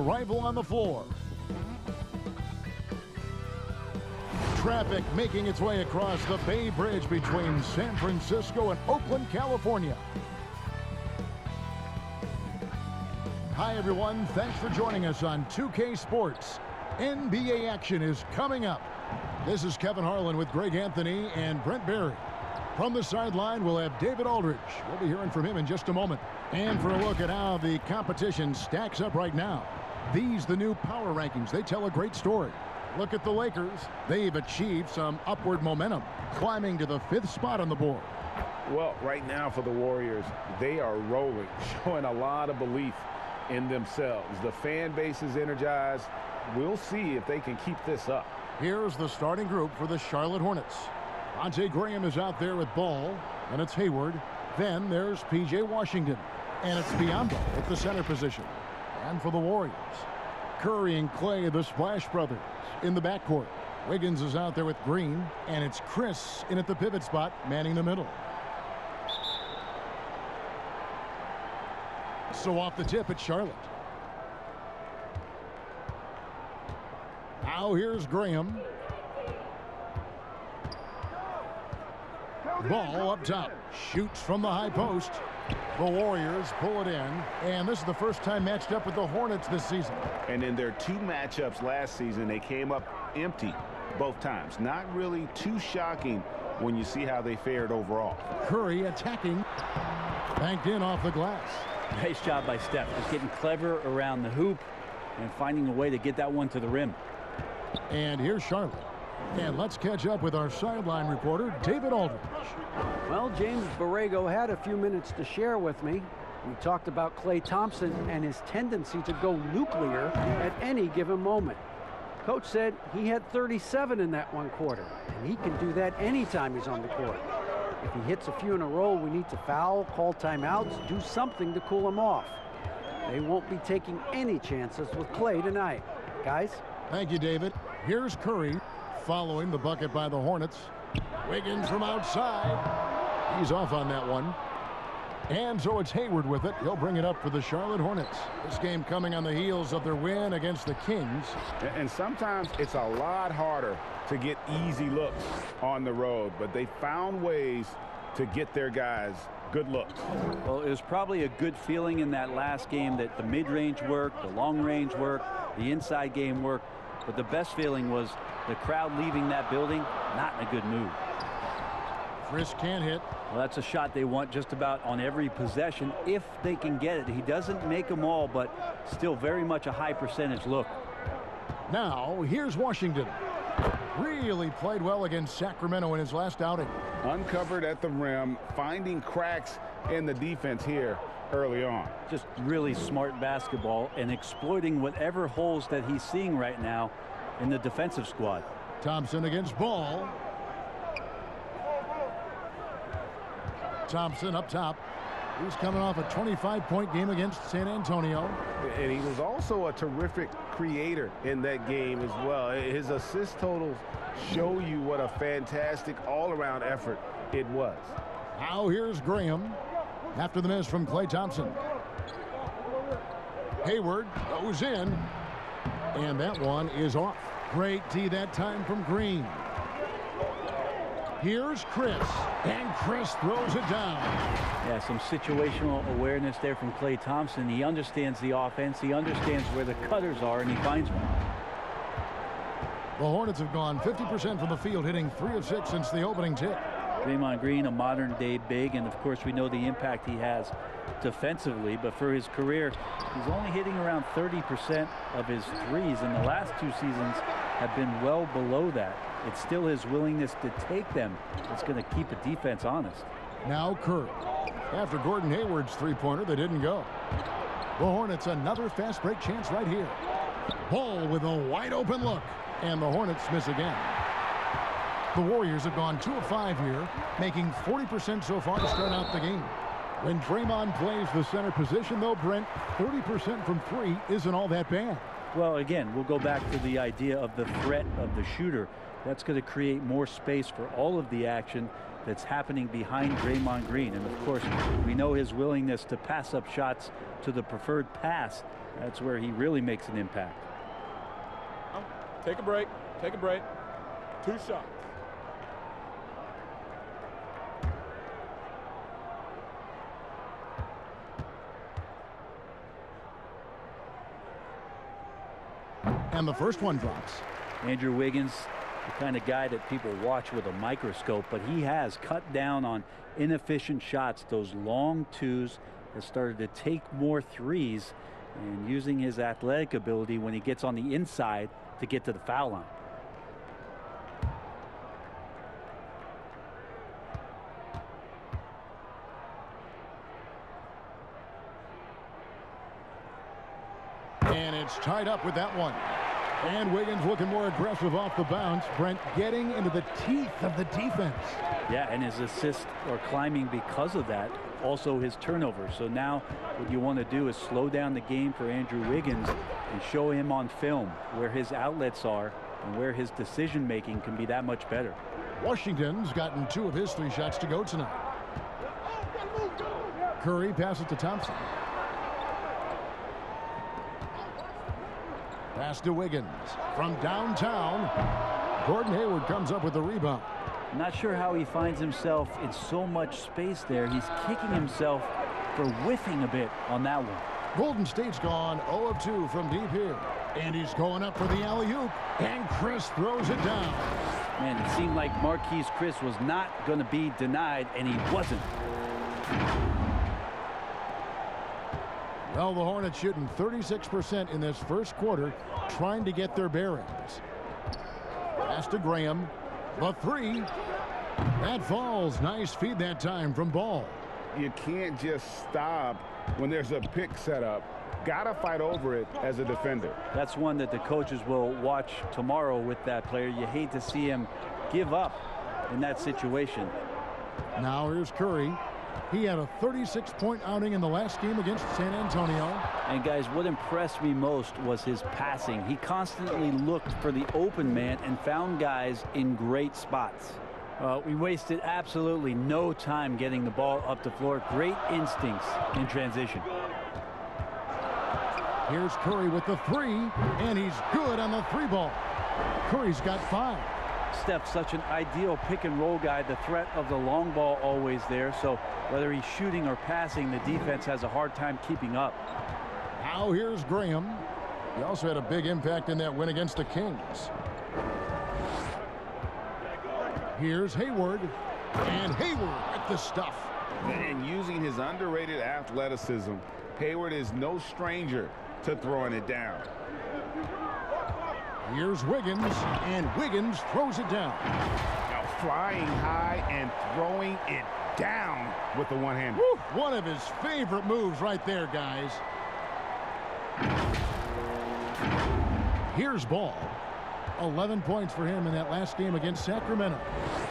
arrival on the floor. Traffic making its way across the Bay Bridge between San Francisco and Oakland, California. Hi, everyone. Thanks for joining us on 2K Sports. NBA action is coming up. This is Kevin Harlan with Greg Anthony and Brent Barry. From the sideline, we'll have David Aldridge. We'll be hearing from him in just a moment. And for a look at how the competition stacks up right now. These, the new power rankings, they tell a great story. Look at the Lakers. They've achieved some upward momentum, climbing to the 5th spot on the board. Well, right now for the Warriors, they are rolling, showing a lot of belief in themselves. The fan base is energized. We'll see if they can keep this up. Here's the starting group for the Charlotte Hornets. Devontae Graham is out there with ball, and it's Hayward. Then there's P.J. Washington, and it's Biyombo at the center position. And for the Warriors, Curry and Clay, the Splash Brothers, in the backcourt. Wiggins is out there with Green, and it's Chris in at the pivot spot, manning the middle. So off the tip, it's Charlotte. Now here's Graham. Ball up top. Shoots from the high post. The Warriors pull it in. And this is the first time matched up with the Hornets this season. And in their 2 matchups last season, they came up empty both times. Not really too shocking when you see how they fared overall. Curry attacking. Banked in off the glass. Nice job by Steph. Just getting clever around the hoop and finding a way to get that one to the rim. And here's Charlotte. And let's catch up with our sideline reporter, David Aldridge. Well, James Borrego had a few minutes to share with me. We talked about Klay Thompson and his tendency to go nuclear at any given moment. Coach said he had 37 in that one quarter, and he can do that anytime he's on the court. If he hits a few in a row, we need to foul, call timeouts, do something to cool him off. They won't be taking any chances with Klay tonight. Guys? Thank you, David. Here's Curry following the bucket by the Hornets. Wiggins from outside. He's off on that one. And so it's Hayward with it. He'll bring it up for the Charlotte Hornets. This game coming on the heels of their win against the Kings. And sometimes it's a lot harder to get easy looks on the road, but they found ways to get their guys good looks. Well, it was probably a good feeling in that last game that the mid-range worked, the long-range worked, the inside game worked, but the best feeling was the crowd leaving that building not in a good mood. Chris can't hit. Well, that's a shot they want just about on every possession if they can get it. He doesn't make them all, but still very much a high percentage look. Now, here's Washington. Really played well against Sacramento in his last outing. Uncovered at the rim, finding cracks in the defense here early on. Just really smart basketball and exploiting whatever holes that he's seeing right now in the defensive squad. Thompson against Ball. Thompson up top. He's coming off a 25-point game against San Antonio. And he was also a terrific creator in that game as well. His assist totals show you what a fantastic all-around effort it was. Now here's Graham after the miss from Klay Thompson. Hayward goes in, and that one is off. Great D that time from Green. Here's Chris, and Chris throws it down. Yeah, some situational awareness there from Klay Thompson. He understands the offense. He understands where the cutters are, and he finds one. The Hornets have gone 50% from the field, hitting 3 of 6 since the opening tip. Draymond Green, a modern-day big, and of course we know the impact he has defensively, but for his career, he's only hitting around 30% of his threes, and the last 2 seasons have been well below that. It's still his willingness to take them that's going to keep the defense honest. Now Curry. After Gordon Hayward's three-pointer, they didn't go. The Hornets another fast break chance right here. Ball with a wide open look, and the Hornets miss again. The Warriors have gone 2 of 5 here, making 40% so far to start out the game. When Draymond plays the center position, though, Brent, 30% from 3 isn't all that bad. Well, again, we'll go back to the idea of the threat of the shooter. That's going to create more space for all of the action that's happening behind Draymond Green. And of course, we know his willingness to pass up shots to the preferred pass. That's where he really makes an impact. Take a break. Take a break. 2 shots. And the first one drops. Andrew Wiggins, the kind of guy that people watch with a microscope, but he has cut down on inefficient shots, those long twos, has started to take more threes, and using his athletic ability when he gets on the inside to get to the foul line. And it's tied up with that one. And Wiggins looking more aggressive off the bounce. Brent getting into the teeth of the defense. Yeah, and his assists are climbing because of that. Also his turnovers. So now what you want to do is slow down the game for Andrew Wiggins and show him on film where his outlets are and where his decision making can be that much better. Washington's gotten 2 of his 3 shots to go tonight. Curry passes to Thompson. Pass to Wiggins from downtown. Gordon Hayward comes up with the rebound. Not sure how he finds himself in so much space there. He's kicking himself for whiffing a bit on that one. Golden State's gone 0 of 2 from deep here. And he's going up for the alley-oop. And Chris throws it down. Man, it seemed like Marquise Chris was not going to be denied, and he wasn't. Well, the Hornets shooting 36% in this first quarter, trying to get their bearings. Pass to Graham. The 3. That falls. Nice feed that time from Ball. You can't just stop when there's a pick set up. Gotta fight over it as a defender. That's one that the coaches will watch tomorrow with that player. You hate to see him give up in that situation. Now here's Curry. He had a 36-point outing in the last game against San Antonio. And guys, what impressed me most was his passing. He constantly looked for the open man and found guys in great spots. We wasted absolutely no time getting the ball up the floor. Great instincts in transition. Here's Curry with the 3, and he's good on the 3-ball. Curry's got 5. Steph's such an ideal pick and roll guy. The threat of the long ball always there. So whether he's shooting or passing, the defense has a hard time keeping up. Now here's Graham. He also had a big impact in that win against the Kings. Here's Hayward. And Hayward at the stuff. And using his underrated athleticism, Hayward is no stranger to throwing it down. Here's Wiggins, and Wiggins throws it down. Now flying high and throwing it down with the one-hander. One of his favorite moves right there, guys. Here's Ball. 11 points for him in that last game against Sacramento.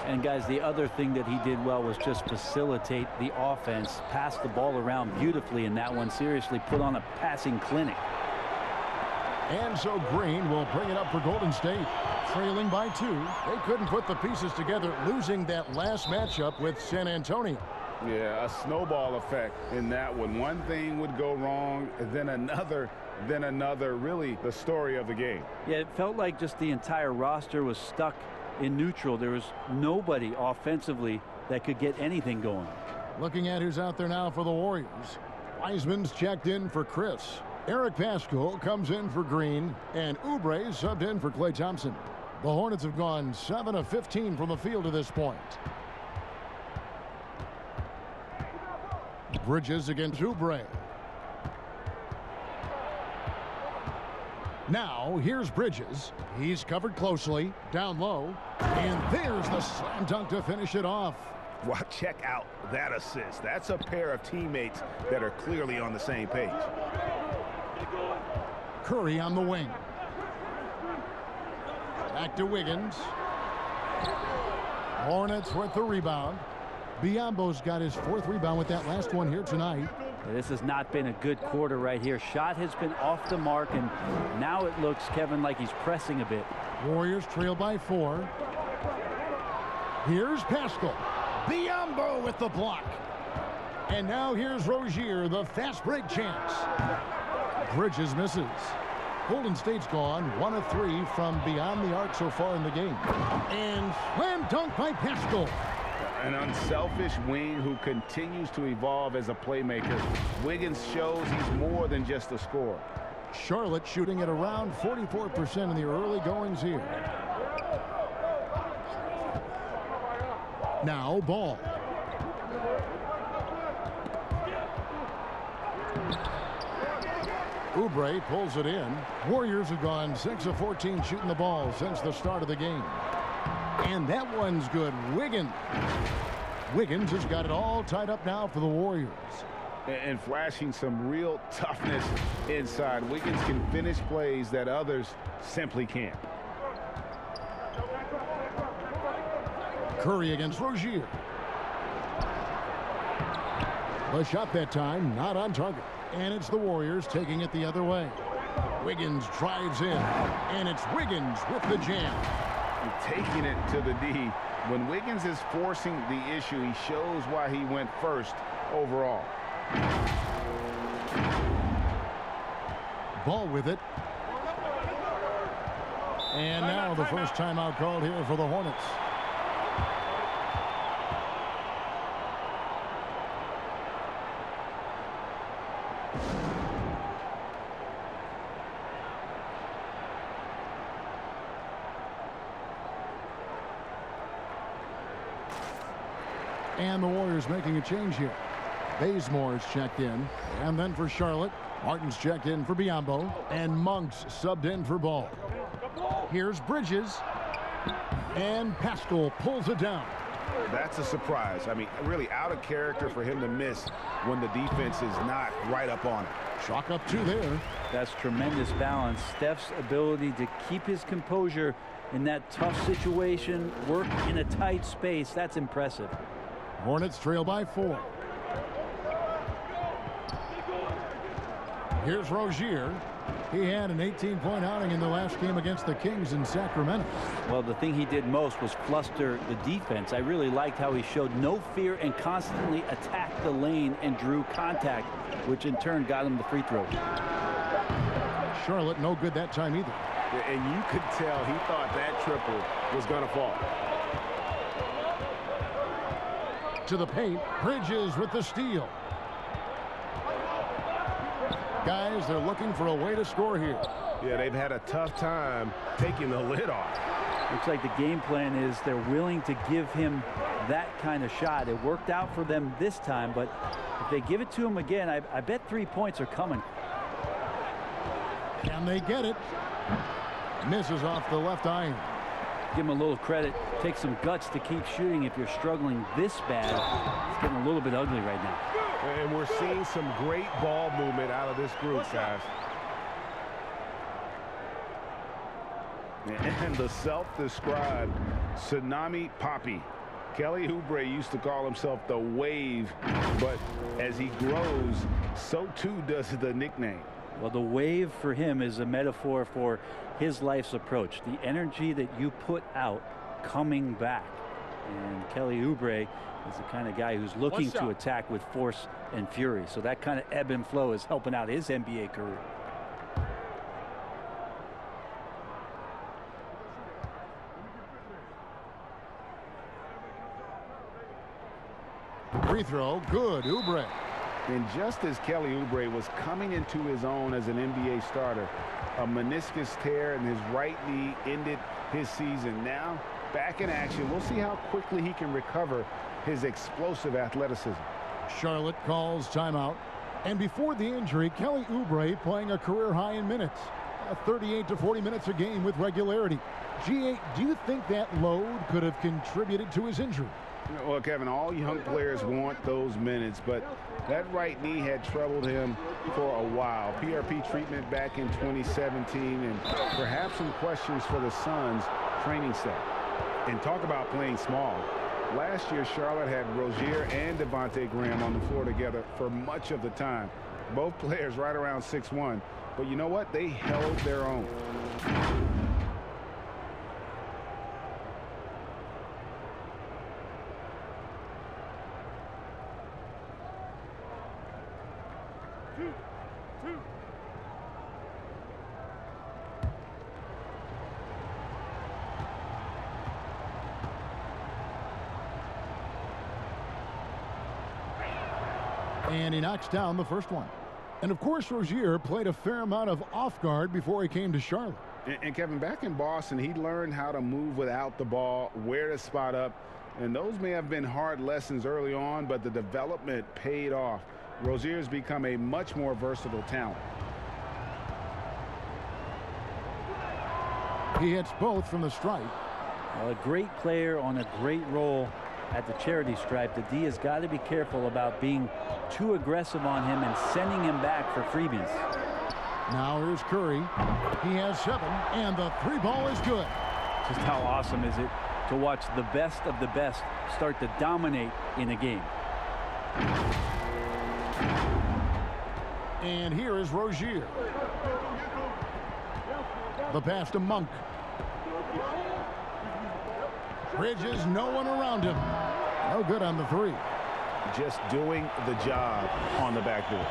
And guys, the other thing that he did well was just facilitate the offense, pass the ball around beautifully in that one. Seriously, put on a passing clinic. And so Green will bring it up for Golden State, trailing by 2. They couldn't put the pieces together, losing that last matchup with San Antonio. Yeah, a snowball effect in that one. One thing would go wrong, then another, really the story of the game. Yeah, it felt like just the entire roster was stuck in neutral. There was nobody offensively that could get anything going. Looking at who's out there now for the Warriors. Wiseman's checked in for Chris. Eric Pascal comes in for Green, and Oubre subbed in for Klay Thompson. The Hornets have gone 7 of 15 from the field to this point. Bridges against Oubre. Now, here's Bridges. He's covered closely, down low, and there's the slam dunk to finish it off. Well, check out that assist. That's a pair of teammates that are clearly on the same page. Curry on the wing. Back to Wiggins. Hornets with the rebound. Biyombo's got his 4th rebound with that last one here tonight. This has not been a good quarter right here. Shot has been off the mark, and now it looks, Kevin, like he's pressing a bit. Warriors trail by 4. Here's Pascal. Biombo with the block. And now here's Rozier, the fast break chance. Bridges misses. Golden State's gone 1 of 3 from beyond the arc so far in the game. And slam dunk by Pascal. An unselfish wing who continues to evolve as a playmaker. Wiggins shows he's more than just a scorer. Charlotte shooting at around 44% in the early goings here. Now Ball. Oubre pulls it in. Warriors have gone 6 of 14 shooting the ball since the start of the game. And that one's good. Wiggins. Wiggins has got it all tied up now for the Warriors. And flashing some real toughness inside. Wiggins can finish plays that others simply can't. Curry against Rozier. The shot that time not on target. And it's the Warriors taking it the other way. Wiggins drives in. And it's Wiggins with the jam. And taking it to the D. When Wiggins is forcing the issue, he shows why he went first overall. Ball with it. And now the first timeout called here for the Hornets. And the Warriors making a change here. Bazemore's checked in. And then for Charlotte, Martin's checked in for Biombo. And Monk's subbed in for Ball. Here's Bridges. And Pascal pulls it down. That's a surprise. I mean, really out of character for him to miss when the defense is not right up on it. Chalk up 2 there. That's tremendous balance. Steph's ability to keep his composure in that tough situation, work in a tight space, that's impressive. Hornets trail by 4. Here's Rozier. He had an 18-point outing in the last game against the Kings in Sacramento. Well, the thing he did most was fluster the defense. I really liked how he showed no fear and constantly attacked the lane and drew contact, which in turn got him the free throw. Charlotte no good that time either. And you could tell he thought that triple was going to fall. To the paint, Bridges with the steal. Guys, they're looking for a way to score here. Yeah, they've had a tough time taking the lid off. Looks like the game plan is they're willing to give him that kind of shot. It worked out for them this time, but if they give it to him again, I bet 3 points are coming. Can they get it? Misses off the left iron. Give him a little credit. Take some guts to keep shooting if you're struggling this bad. It's getting a little bit ugly right now. And we're seeing some great ball movement out of this group, guys. And the self-described Tsunami Poppy. Kelly Oubre used to call himself the Wave, but as he grows, so too does the nickname. Well, the wave for him is a metaphor for his life's approach. The energy that you put out coming back. And Kelly Oubre is the kind of guy who's looking to attack with force and fury. So that kind of ebb and flow is helping out his NBA career. Free throw, good, Oubre. And just as Kelly Oubre was coming into his own as an NBA starter, a meniscus tear in his right knee ended his season. Now, back in action. We'll see how quickly he can recover his explosive athleticism. Charlotte calls timeout. And before the injury, Kelly Oubre playing a career high in minutes. 38 to 40 minutes a game with regularity. G8, do you think that load could have contributed to his injury? Well, Kevin, all young players want those minutes, but that right knee had troubled him for a while. PRP treatment back in 2017, and perhaps some questions for the Suns training staff. And talk about playing small. Last year, Charlotte had Rozier and Devontae Graham on the floor together for much of the time. Both players right around 6'1", but you know what? They held their own. And he knocks down the first one. And, of course, Rozier played a fair amount of off guard before he came to Charlotte. And Kevin, back in Boston, he learned how to move without the ball, where to spot up. And those may have been hard lessons early on, but the development paid off. Rozier's become a much more versatile talent. He hits both from the stripe. Well, a great player on a great role at the charity stripe. The D has got to be careful about being too aggressive on him and sending him back for freebies. Now here's Curry. He has 7, and the 3 ball is good. Just how awesome is it to watch the best of the best start to dominate in a game. And here is Rozier. The pass to Monk. Bridges, no one around him. No good on the 3. Just doing the job on the backboard.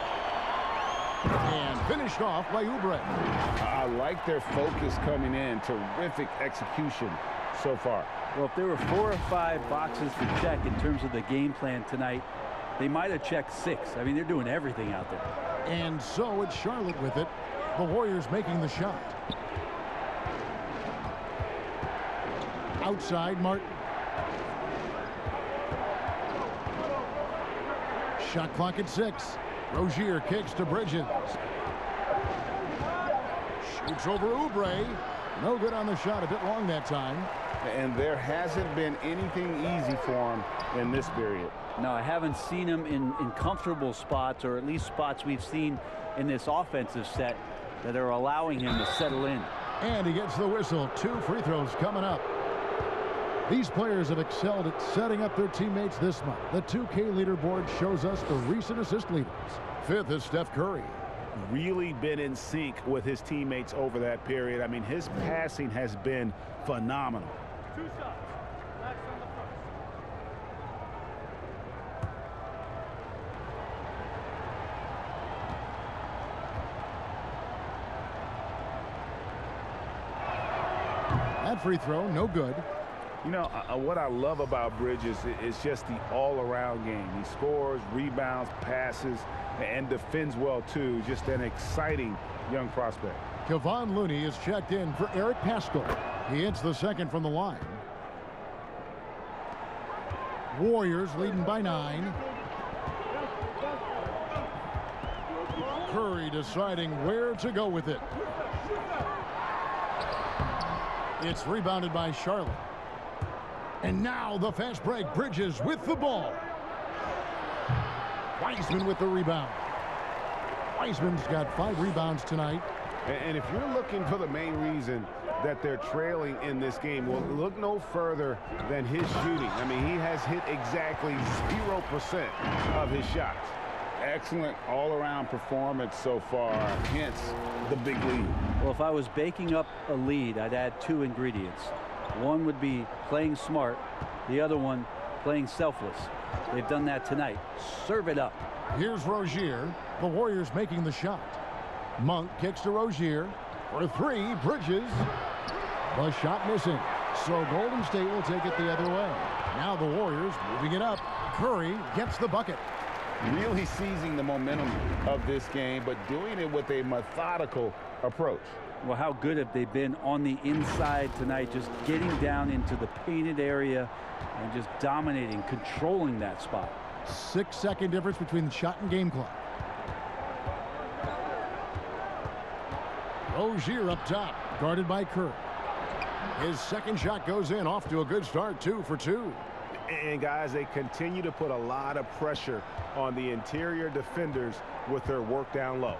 And finished off by Oubre. I like their focus coming in. Terrific execution so far. Well, if there were 4 or 5 boxes to check in terms of the game plan tonight, they might have checked 6. I mean, they're doing everything out there. And so it's Charlotte with it. The Warriors making the shot. Outside, Martin. Shot clock at 6. Rozier kicks to Bridges. Shoots over Oubre. No good on the shot. A bit long that time. And there hasn't been anything easy for him in this period. No, I haven't seen him in comfortable spots, or at least spots we've seen in this offensive set that are allowing him to settle in. And he gets the whistle. 2 free throws coming up. These players have excelled at setting up their teammates this month. The 2K leaderboard shows us the recent assist leaders. 5th is Steph Curry. Really been in sync with his teammates over that period. I mean, his passing has been phenomenal. 2 shots. Max on the first. That free throw, no good. You know, what I love about Bridges is just the all-around game. He scores, rebounds, passes, and defends well, too. Just an exciting young prospect. Kevon Looney is checked in for Eric Paschal. He hits the second from the line. Warriors leading by 9. Curry deciding where to go with it. It's rebounded by Charlotte. And now the fast break. Bridges with the ball. Wiseman with the rebound. Wiseman's got 5 rebounds tonight. And if you're looking for the main reason that they're trailing in this game, well, look no further than his shooting. I mean, he has hit exactly 0% of his shots. Excellent all-around performance so far, hence the big lead. Well, if I was baking up a lead, I'd add 2 ingredients. One would be playing smart. The other one, playing selfless. They've done that tonight. Serve it up. Here's Rozier. The Warriors making the shot. Monk kicks to Rozier. For 3, Bridges. The shot missing. So Golden State will take it the other way. Now the Warriors moving it up. Curry gets the bucket. Really seizing the momentum of this game, but doing it with a methodical approach. Well, how good have they been on the inside tonight, just getting down into the painted area and just dominating, controlling that spot. 6-second difference between the shot and game clock. Rozier up top, guarded by Curry. His second shot goes in, off to a good start, 2 for 2. And guys, they continue to put a lot of pressure on the interior defenders with their work down low.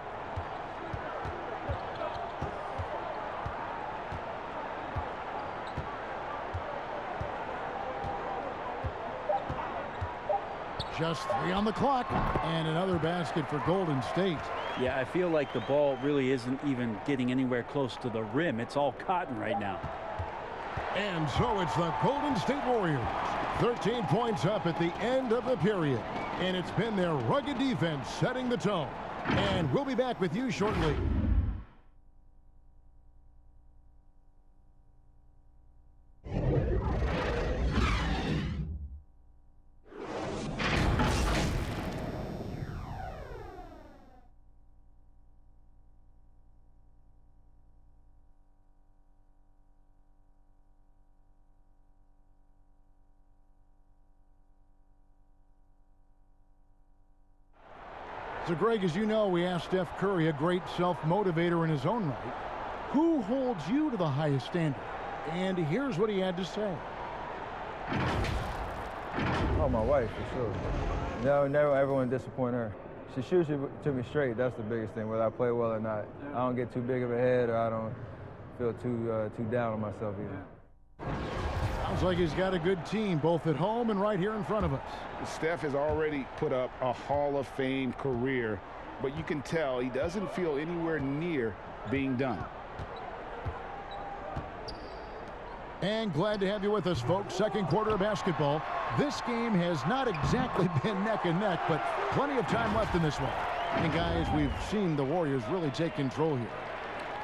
Just 3 on the clock, and another basket for Golden State. Yeah, I feel like the ball really isn't even getting anywhere close to the rim. It's all cotton right now. And so it's the Golden State Warriors. 13 points up at the end of the period. And it's been their rugged defense setting the tone. And we'll be back with you shortly. So, Greg, as you know, we asked Steph Curry, a great self-motivator in his own right, who holds you to the highest standard? And here's what he had to say. Oh, my wife, for sure. No, never ever want to disappoint her. She shoots it to me straight. That's the biggest thing, whether I play well or not. I don't get too big of a head, or I don't feel too down on myself either. Sounds like he's got a good team, both at home and right here in front of us. Steph has already put up a Hall of Fame career, but you can tell he doesn't feel anywhere near being done. And glad to have you with us, folks. Second quarter of basketball. This game has not exactly been neck and neck, but plenty of time left in this one. And guys, we've seen the Warriors really take control here.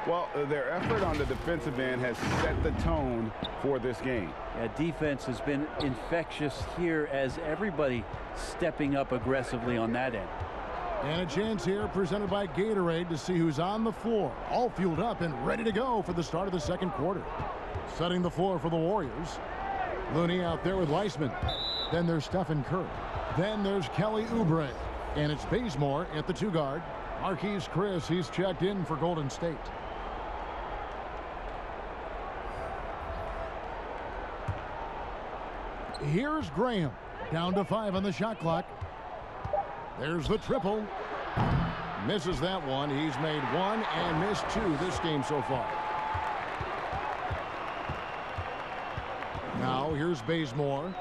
Well, their effort on the defensive end has set the tone for this game. Yeah, defense has been infectious here as everybody stepping up aggressively on that end. And a chance here presented by Gatorade to see who's on the floor. All fueled up and ready to go for the start of the second quarter. Setting the floor for the Warriors. Looney out there with Weissman. Then there's Stephen Curry. Then there's Kelly Oubre. And it's Bazemore at the 2 guard. Marquise Chris, he's checked in for Golden State. Here's Graham. Down to 5 on the shot clock. There's the triple. Misses that one. He's made 1 and missed 2 this game so far. Now here's Bazemore.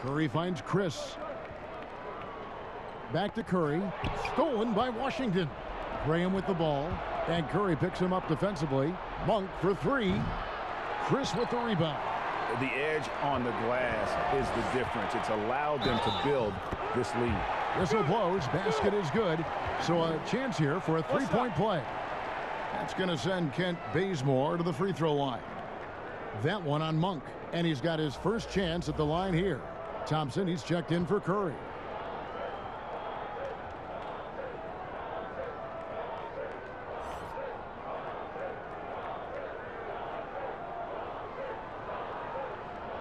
Curry finds Chris. Back to Curry. Stolen by Washington. Graham with the ball. And Curry picks him up defensively. Monk for 3. Chris with the rebound. The edge on the glass is the difference. It's allowed them to build this lead. Whistle blows. Basket is good. So a chance here for a 3-point play. That's going to send Kent Bazemore to the free throw line. That one on Monk. And he's got his first chance at the line here. Thompson, he's checked in for Curry.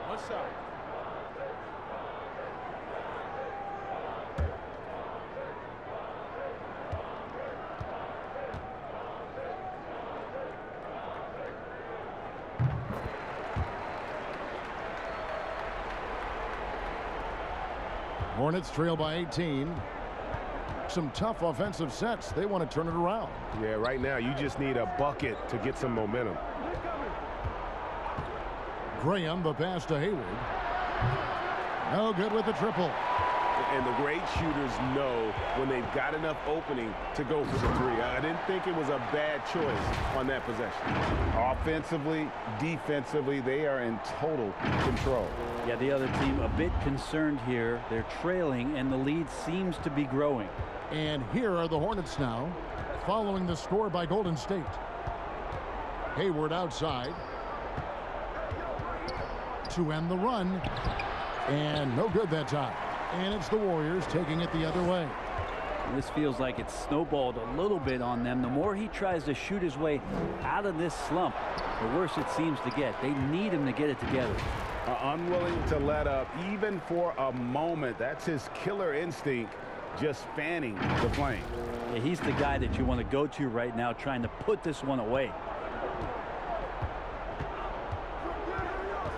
What's up? Hornets trail by 18. Some tough offensive sets. They want to turn it around. Yeah, right now you just need a bucket to get some momentum. Graham, the pass to Hayward. No good with the triple. And the great shooters know when they've got enough opening to go for the 3. I didn't think it was a bad choice on that possession. Offensively, defensively, they are in total control. Yeah, the other team a bit concerned here. They're trailing, and the lead seems to be growing. And here are the Hornets now, following the score by Golden State. Hayward outside to end the run. And no good that time. And it's the Warriors taking it the other way. This feels like it's snowballed a little bit on them. The more he tries to shoot his way out of this slump, the worse it seems to get. They need him to get it together. Unwilling to let up even for a moment. That's his killer instinct, just fanning the flame. Yeah, he's the guy that you want to go to right now, trying to put this one away.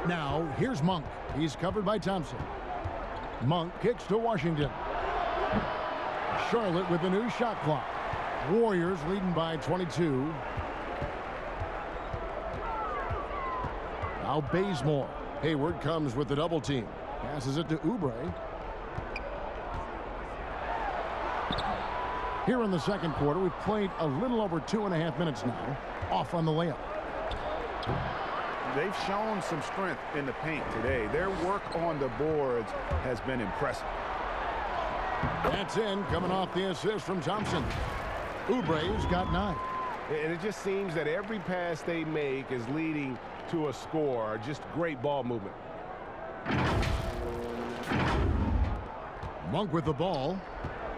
Now here's Monk. He's covered by Thompson. Monk kicks to Washington. Charlotte with the new shot clock. Warriors leading by 22. Now Bazemore. Hayward comes with the double team. Passes it to Oubre. Here in the second quarter, we've played a little over 2.5 minutes now. Off on the layup. They've shown some strength in the paint today. Their work on the boards has been impressive. That's in, coming off the assist from Thompson. Oubre's got 9. And it just seems that every pass they make is leading to a score. Just great ball movement. Monk with the ball.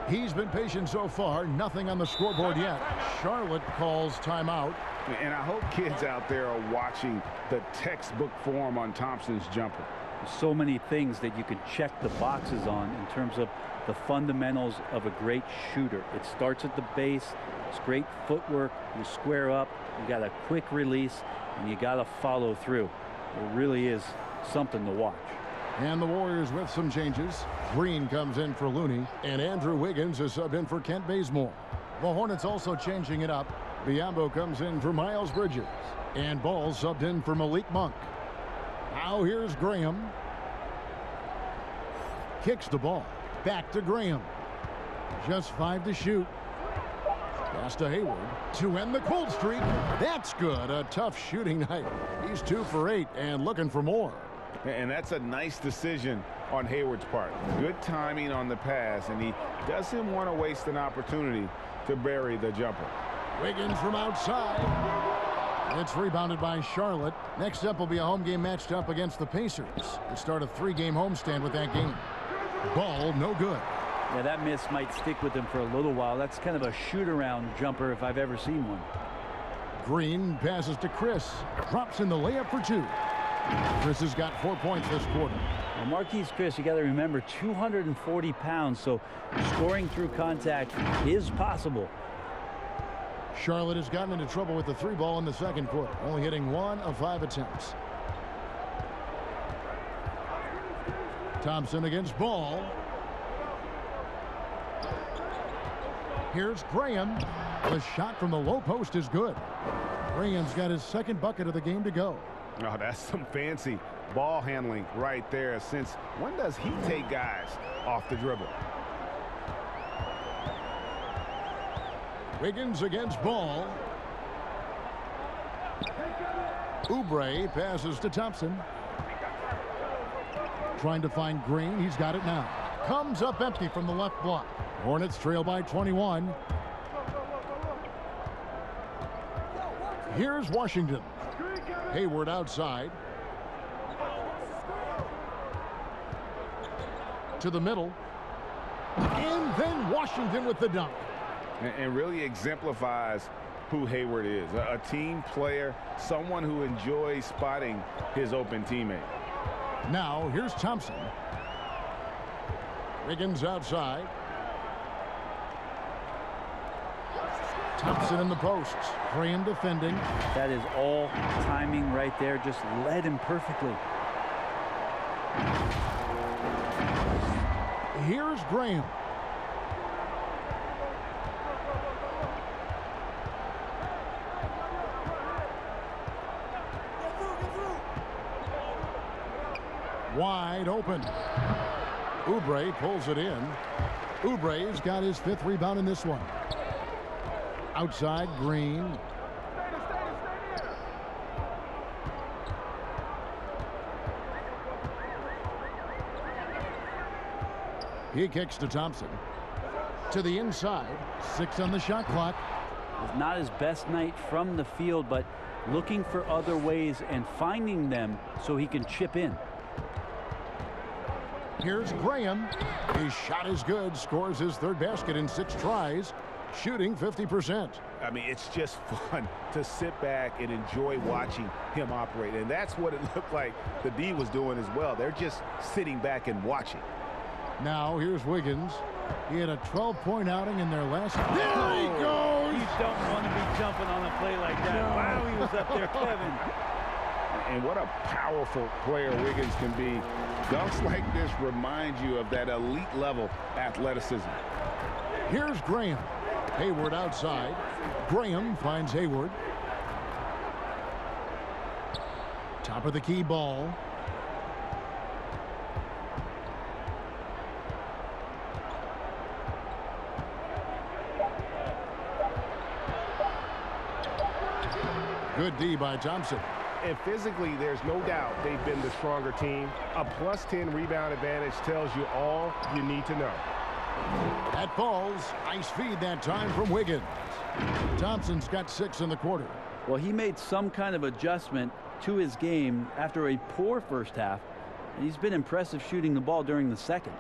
He's been patient so far. Nothing on the scoreboard yet. Charlotte calls timeout. And I hope kids out there are watching the textbook form on Thompson's jumper. So many things that you can check the boxes on in terms of the fundamentals of a great shooter. It starts at the base. It's great footwork. You square up. You got a quick release, and you got to follow through. It really is something to watch. And the Warriors with some changes. Green comes in for Looney, and Andrew Wiggins is subbed in for Kent Bazemore. The Hornets also changing it up. Biyombo comes in for Miles Bridges, and Ball subbed in for Malik Monk. Now here's Graham. Kicks the ball. Back to Graham. Just 5 to shoot. Pass to Hayward to end the cold streak. That's good. A tough shooting night. He's 2 for 8 and looking for more. And that's a nice decision on Hayward's part. Good timing on the pass, and he doesn't want to waste an opportunity to bury the jumper. Wiggins from outside. It's rebounded by Charlotte. Next up will be a home game matched up against the Pacers. They start a 3-game homestand with that game. Ball no good. Yeah, that miss might stick with him for a little while. That's kind of a shoot-around jumper if I've ever seen one. Green passes to Chris. Drops in the layup for 2. Chris has got 4 points this quarter. Well, Marquise Chris, you got to remember, 240 pounds, so scoring through contact is possible. Charlotte has gotten into trouble with the 3 ball in the second quarter, only hitting 1 of 5 attempts. Thompson against Ball. Here's Graham. The shot from the low post is good. Graham's got his second bucket of the game to go. Oh, that's some fancy ball handling right there. Since when does he take guys off the dribble? Wiggins against Ball. Oubre passes to Thompson. Trying to find Green. He's got it now. Comes up empty from the left block. Hornets trail by 21. Here's Washington. Hayward outside. To the middle. And then Washington with the dunk. And really exemplifies who Hayward is. A team player, someone who enjoys spotting his open teammate. Now here's Thompson. Wiggins outside. Thompson in the posts. Graham defending. That is all timing right there. Just led him perfectly. Here's Graham. Wide open. Oubre pulls it in. Oubre's got his 5th rebound in this one. Outside, Green. He kicks to Thompson. To the inside. 6 on the shot clock. It's not his best night from the field, but looking for other ways and finding them so he can chip in. Here's Graham. His shot is good. Scores his 3rd basket in 6 tries. Shooting 50%. I mean, it's just fun to sit back and enjoy watching him operate. And that's what it looked like the D was doing as well. They're just sitting back and watching. Now here's Wiggins. He had a 12-point outing in their last. There he goes! You don't want to be jumping on a play like that. No. Wow, he was up there, Kevin. And what a powerful player Wiggins can be. Dunks like this remind you of that elite level athleticism. Here's Graham. Hayward outside. Graham finds Hayward. Top of the key Ball. Good D by Thompson. And physically, there's no doubt they've been the stronger team. A +10 rebound advantage tells you all you need to know. That falls. Nice feed that time from Wiggins. Thompson's got 6 in the quarter. Well, he made some kind of adjustment to his game after a poor first half. And he's been impressive shooting the ball during the second.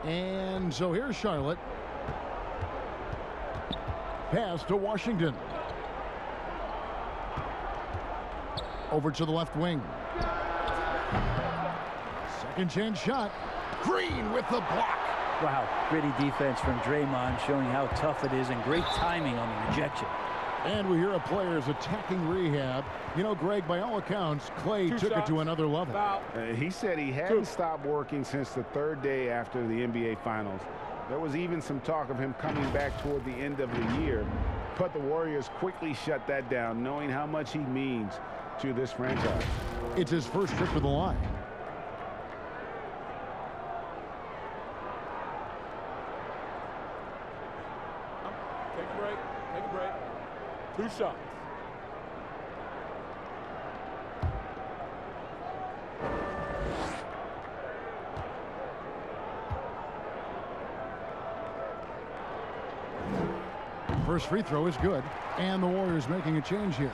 And so here's Charlotte. Pass to Washington. Over to the left wing. Second chance shot. Green with the block. Wow, gritty defense from Draymond, showing how tough it is, and great timing on the rejection. And we hear a player's attacking rehab. You know, Greg, by all accounts, Clay took it to another level. He said he hadn't stopped working since the third day after the NBA Finals. There was even some talk of him coming back toward the end of the year, but the Warriors quickly shut that down, knowing how much he means to this franchise. It's his first trip to the line. Take a break. Take a break. 2 shots. First free throw is good, and the Warriors making a change here.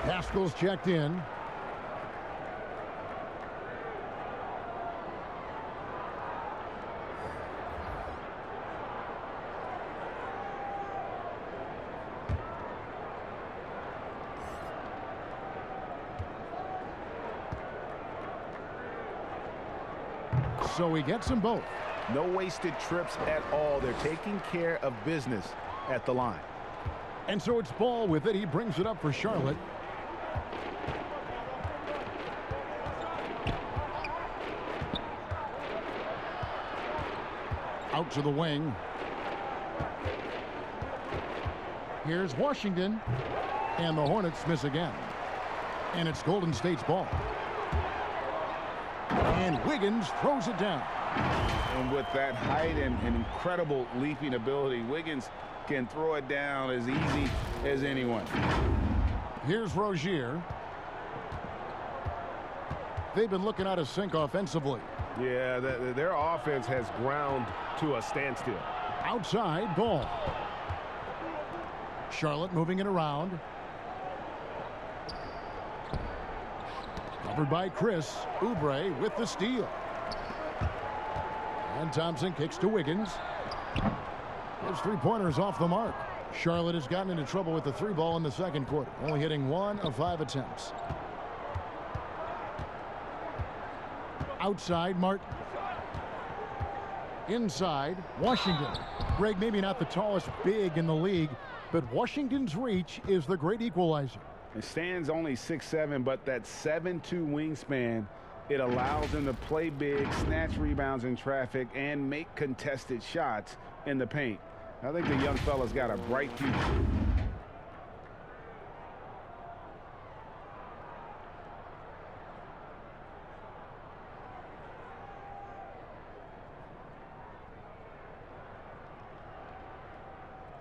Haskell's checked in. So he gets them both. No wasted trips at all. They're taking care of business at the line. And so it's Ball with it. He brings it up for Charlotte. Out to the wing. Here's Washington. And the Hornets miss again. And it's Golden State's ball. And Wiggins throws it down. And with that height and incredible leaping ability, Wiggins can throw it down as easy as anyone. Here's Rozier. They've been looking out of sync offensively. Yeah, their offense has ground to a standstill. Outside, Ball. Charlotte moving it around. Covered by Chris. Oubre with the steal. And Thompson kicks to Wiggins. His three-pointers off the mark. Charlotte has gotten into trouble with the three ball in the second quarter, only hitting 1 of 5 attempts. Outside, Martin. Inside, Washington. Greg, maybe not the tallest big in the league, but Washington's reach is the great equalizer. It stands only 6'7", but that 7'2" wingspan, it allows him to play big, snatch rebounds in traffic, and make contested shots in the paint. I think the young fella's got a bright future.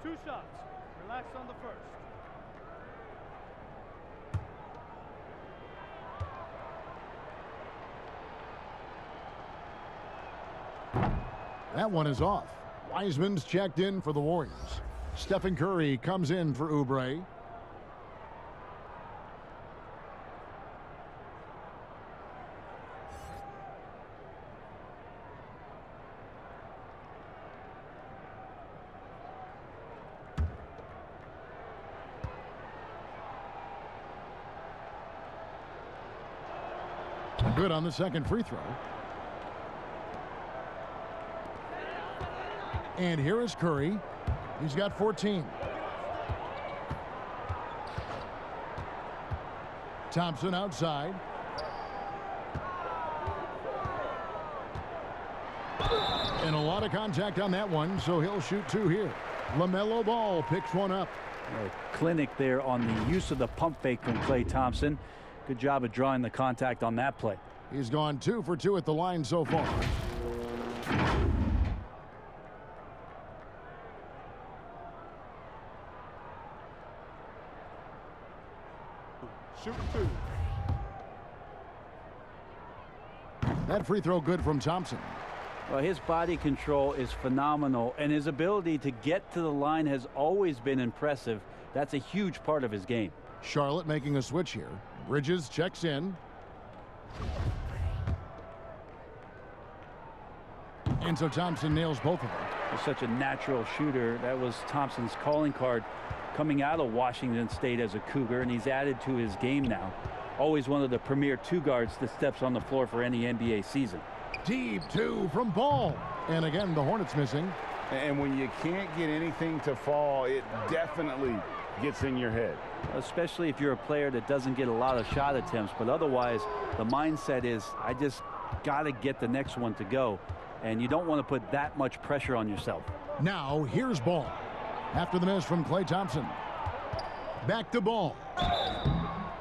Two shots. Relax on the first. That one is off. Wiseman's checked in for the Warriors. Stephen Curry comes in for Oubre. Good on the second free throw. And here is Curry. He's got 14. Thompson outside. And a lot of contact on that one, so he'll shoot 2 here. LaMelo Ball picks one up. A clinic there on the use of the pump fake from Klay Thompson. Good job of drawing the contact on that play. He's gone 2 for 2 at the line so far. Shoot 2. That free throw good from Thompson. Well, his body control is phenomenal, and his ability to get to the line has always been impressive. That's a huge part of his game. Charlotte making a switch here. Bridges checks in. And so Thompson nails both of them. He's such a natural shooter. That was Thompson's calling card coming out of Washington State as a Cougar, and he's added to his game now. always one of the premier two guards that steps on the floor for any NBA season. Deep two from Ball. And again, the Hornets missing. And when you can't get anything to fall, it definitely gets in your head. Especially if you're a player that doesn't get a lot of shot attempts, but otherwise the mindset is, I just got to get the next one to go. And you don't want to put that much pressure on yourself. Now here's Ball. After the miss from Klay Thompson. Back to Ball.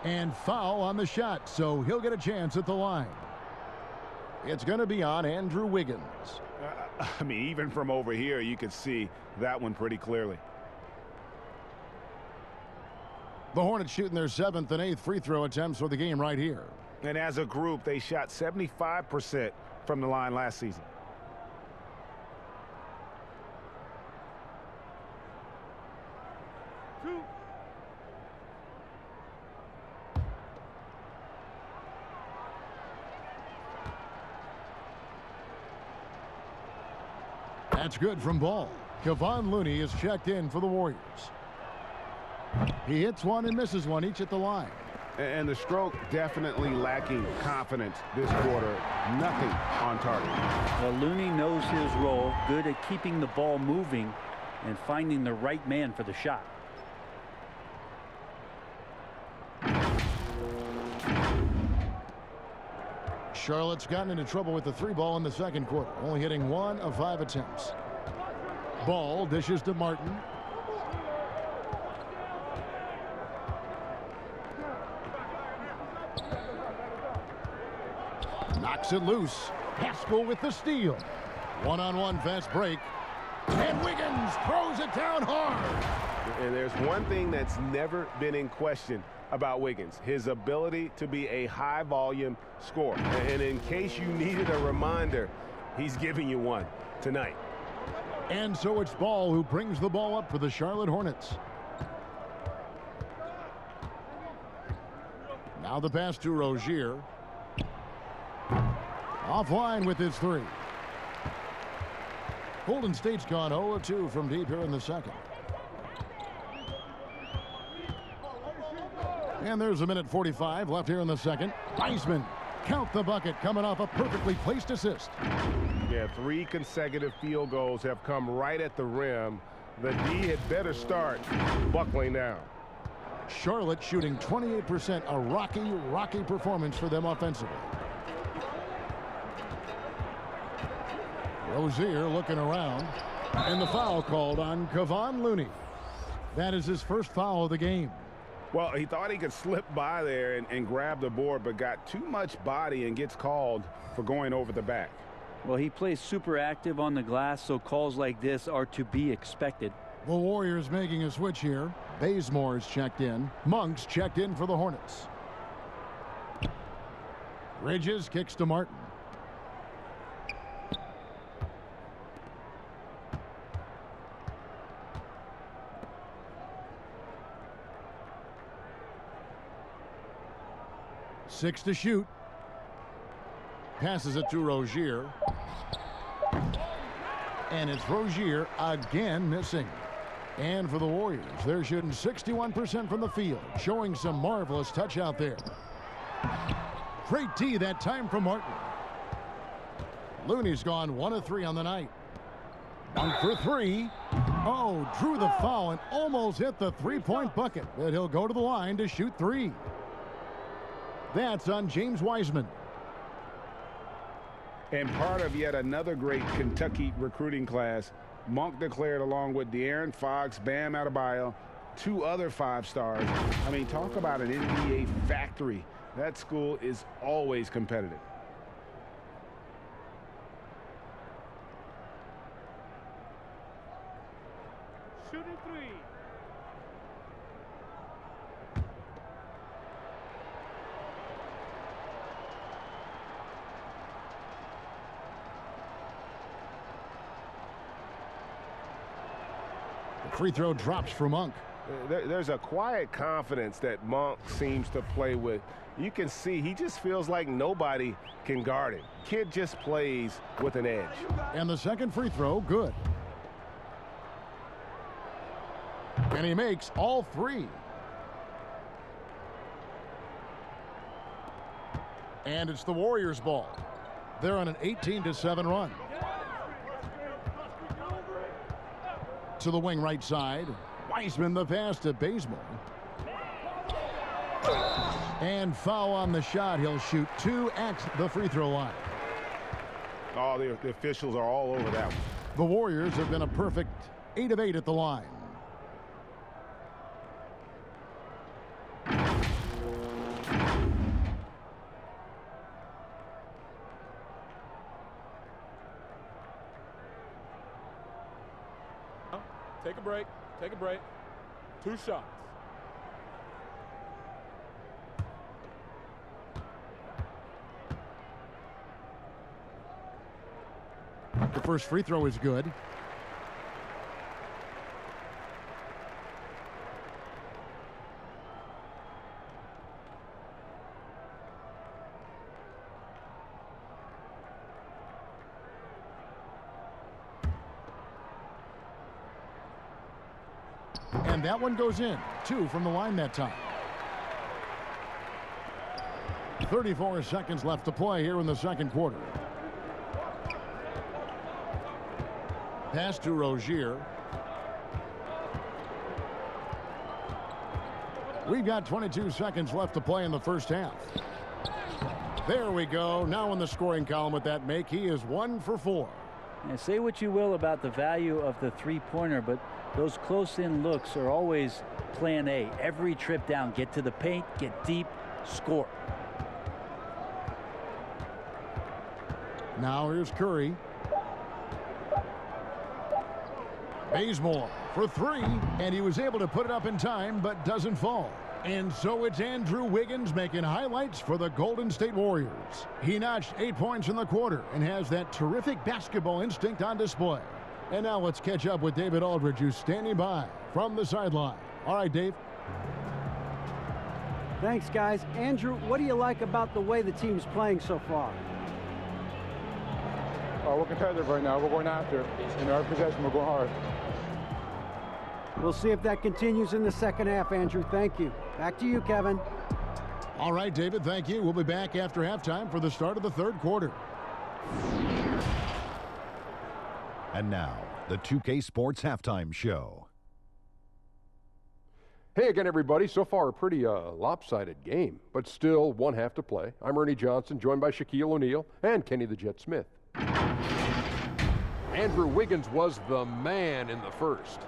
And foul on the shot, so he'll get a chance at the line. It's going to be on Andrew Wiggins. I mean, even from over here, you could see that one pretty clearly. The Hornets shooting their 7th and 8th free throw attempts for the game right here. And as a group, they shot 75% from the line last season. That's good from Ball. Kevon Looney is checked in for the Warriors. He hits one and misses one, each at the line. And the stroke definitely lacking confidence this quarter. Nothing on target. Well, Looney knows his role, good at keeping the ball moving and finding the right man for the shot. Charlotte's gotten into trouble with the 3-ball in the second quarter, only hitting 1 of 5 attempts. Ball dishes to Martin. Knocks it loose. Haskell with the steal. One-on-one fast break. And Wiggins throws it down hard. And there's one thing that's never been in question about Wiggins, his ability to be a high-volume scorer. And in case you needed a reminder, he's giving you one tonight. And so it's Ball who brings the ball up for the Charlotte Hornets. Now the pass to Rozier. Offline with his 3. Golden State's gone 0-2 from deep here in the second. And there's a minute 45 left here in the second. Wiseman, count the bucket, coming off a perfectly placed assist. Yeah, 3 consecutive field goals have come right at the rim. The D had better start buckling down. Charlotte shooting 28%, a rocky performance for them offensively. Rozier looking around, and the foul called on Kevon Looney. That is his first foul of the game. Well, he thought he could slip by there and grab the board, but got too much body and gets called for going over the back. Well, he plays super active on the glass, so calls like this are to be expected. The Warriors making a switch here. Bazemore's checked in. Monk's checked in for the Hornets. Bridges kicks to Martin. Six to shoot. Passes it to Rozier. And it's Rozier again missing. And for the Warriors, they're shooting 61% from the field, showing some marvelous touch out there. Great D that time from Martin. Looney's gone 1 of 3 on the night. Dunk for 3. Oh, drew the foul and almost hit the 3-point bucket, but he'll go to the line to shoot 3. That's on James Wiseman. And part of yet another great Kentucky recruiting class, Monk declared along with De'Aaron Fox, Bam Adebayo, 2 other 5-stars. I mean, talk about an NBA factory. That school is always competitive. Shooting 3. The free throw drops for Monk. There's a quiet confidence that Monk seems to play with. You can see he just feels like nobody can guard him. Kid just plays with an edge. And the second free throw, good. And he makes all 3. And it's the Warriors' ball. They're on an 18-7 run. To the wing right side. Wiseman the pass to Bazemore. And foul on the shot. He'll shoot 2 at the free throw line. Oh, the officials are all over that one. The Warriors have been a perfect 8 of 8 at the line. Take a break. Take a break. 2 shots. The first free throw is good. And that one goes in. 2 from the line that time. 34 seconds left to play here in the second quarter. Pass to Rozier. We've got 22 seconds left to play in the first half. There we go. Now in the scoring column with that make, he is 1 for 4. And say what you will about the value of the three-pointer, but those close-in looks are always plan A. Every trip down, get to the paint, get deep, score. Now here's Curry. Bazemore for 3, and he was able to put it up in time, but doesn't fall. And so it's Andrew Wiggins making highlights for the Golden State Warriors. He notched 8 points in the quarter and has that terrific basketball instinct on display. And now let's catch up with David Aldridge, who's standing by from the sideline. All right, Dave. Thanks, guys. Andrew, what do you like about the way the team's playing so far? We're competitive right now. We're going after it. In our possession, we're going hard. We'll see if that continues in the second half, Andrew. Thank you. Back to you, Kevin. All right, David, thank you. We'll be back after halftime for the start of the third quarter. And now, the 2K Sports Halftime Show. Hey again, everybody. So far, a pretty lopsided game, but still one half to play. I'm Ernie Johnson, joined by Shaquille O'Neal and Kenny the Jet Smith. Andrew Wiggins was the man in the first.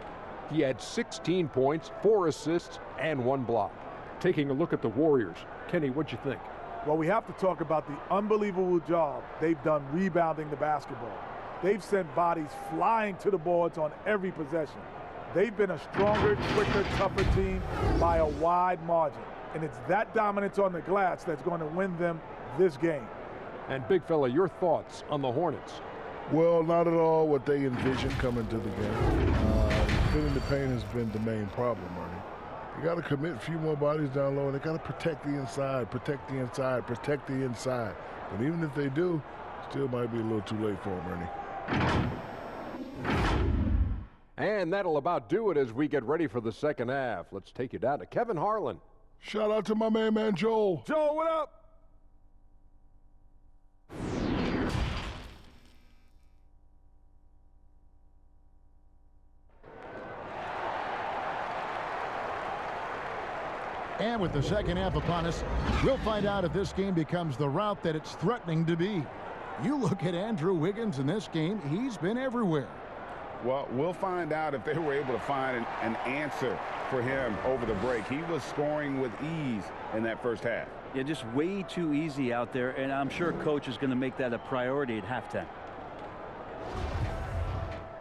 He had 16 points, 4 assists, and 1 block. Taking a look at the Warriors, Kenny, what'd you think? Well, we have to talk about the unbelievable job they've done rebounding the basketball. They've sent bodies flying to the boards on every possession. They've been a stronger, quicker, tougher team by a wide margin. And it's that dominance on the glass that's going to win them this game. And big fella, your thoughts on the Hornets? Well, not at all what they envisioned coming to the game. Filling the paint has been the main problem, Ernie. You got to commit a few more bodies down low, and they got to protect the inside, protect the inside, protect the inside. But even if they do, still might be a little too late for them, Ernie. And that'll about do it as we get ready for the second half. Let's take you down to Kevin Harlan. Shout out to my man Joel. Joel, what up? And with the second half upon us, we'll find out if this game becomes the route that it's threatening to be. You look at Andrew Wiggins in this game, he's been everywhere. Well, we'll find out if they were able to find an answer for him over the break. He was scoring with ease in that first half. Yeah, just way too easy out there, and I'm sure coach is going to make that a priority at halftime.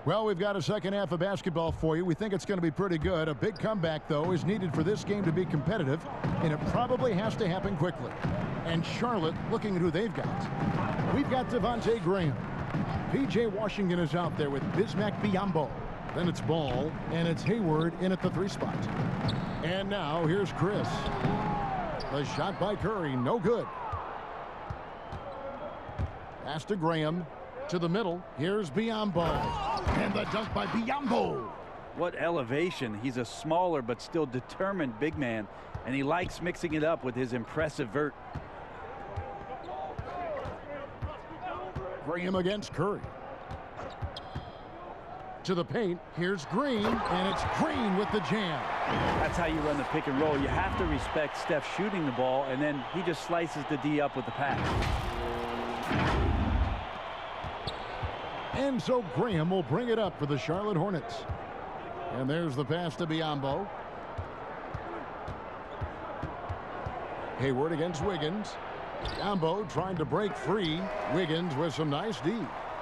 Well, we've got a second half of basketball for you. We think it's going to be pretty good. A big comeback, though, is needed for this game to be competitive, and it probably has to happen quickly. And Charlotte, looking at who they've got. We've got Devontae Graham. P.J. Washington is out there with Bismack Biyombo. Then it's Ball, and it's Hayward in at the 3 spot. And now here's Chris. The shot by Curry, no good. Pass to Graham. To the middle, here's Biyombo. And the dunk by Biyombo. What elevation. He's a smaller but still determined big man, and he likes mixing it up with his impressive vert. Graham against Curry. To the paint, here's Green, and it's Green with the jam. That's how you run the pick and roll. You have to respect Steph shooting the ball, and then he just slices the D up with the pass. And so Graham will bring it up for the Charlotte Hornets. And there's the pass to Biyombo. Hayward against Wiggins. Biyombo trying to break free. Wiggins with some nice D.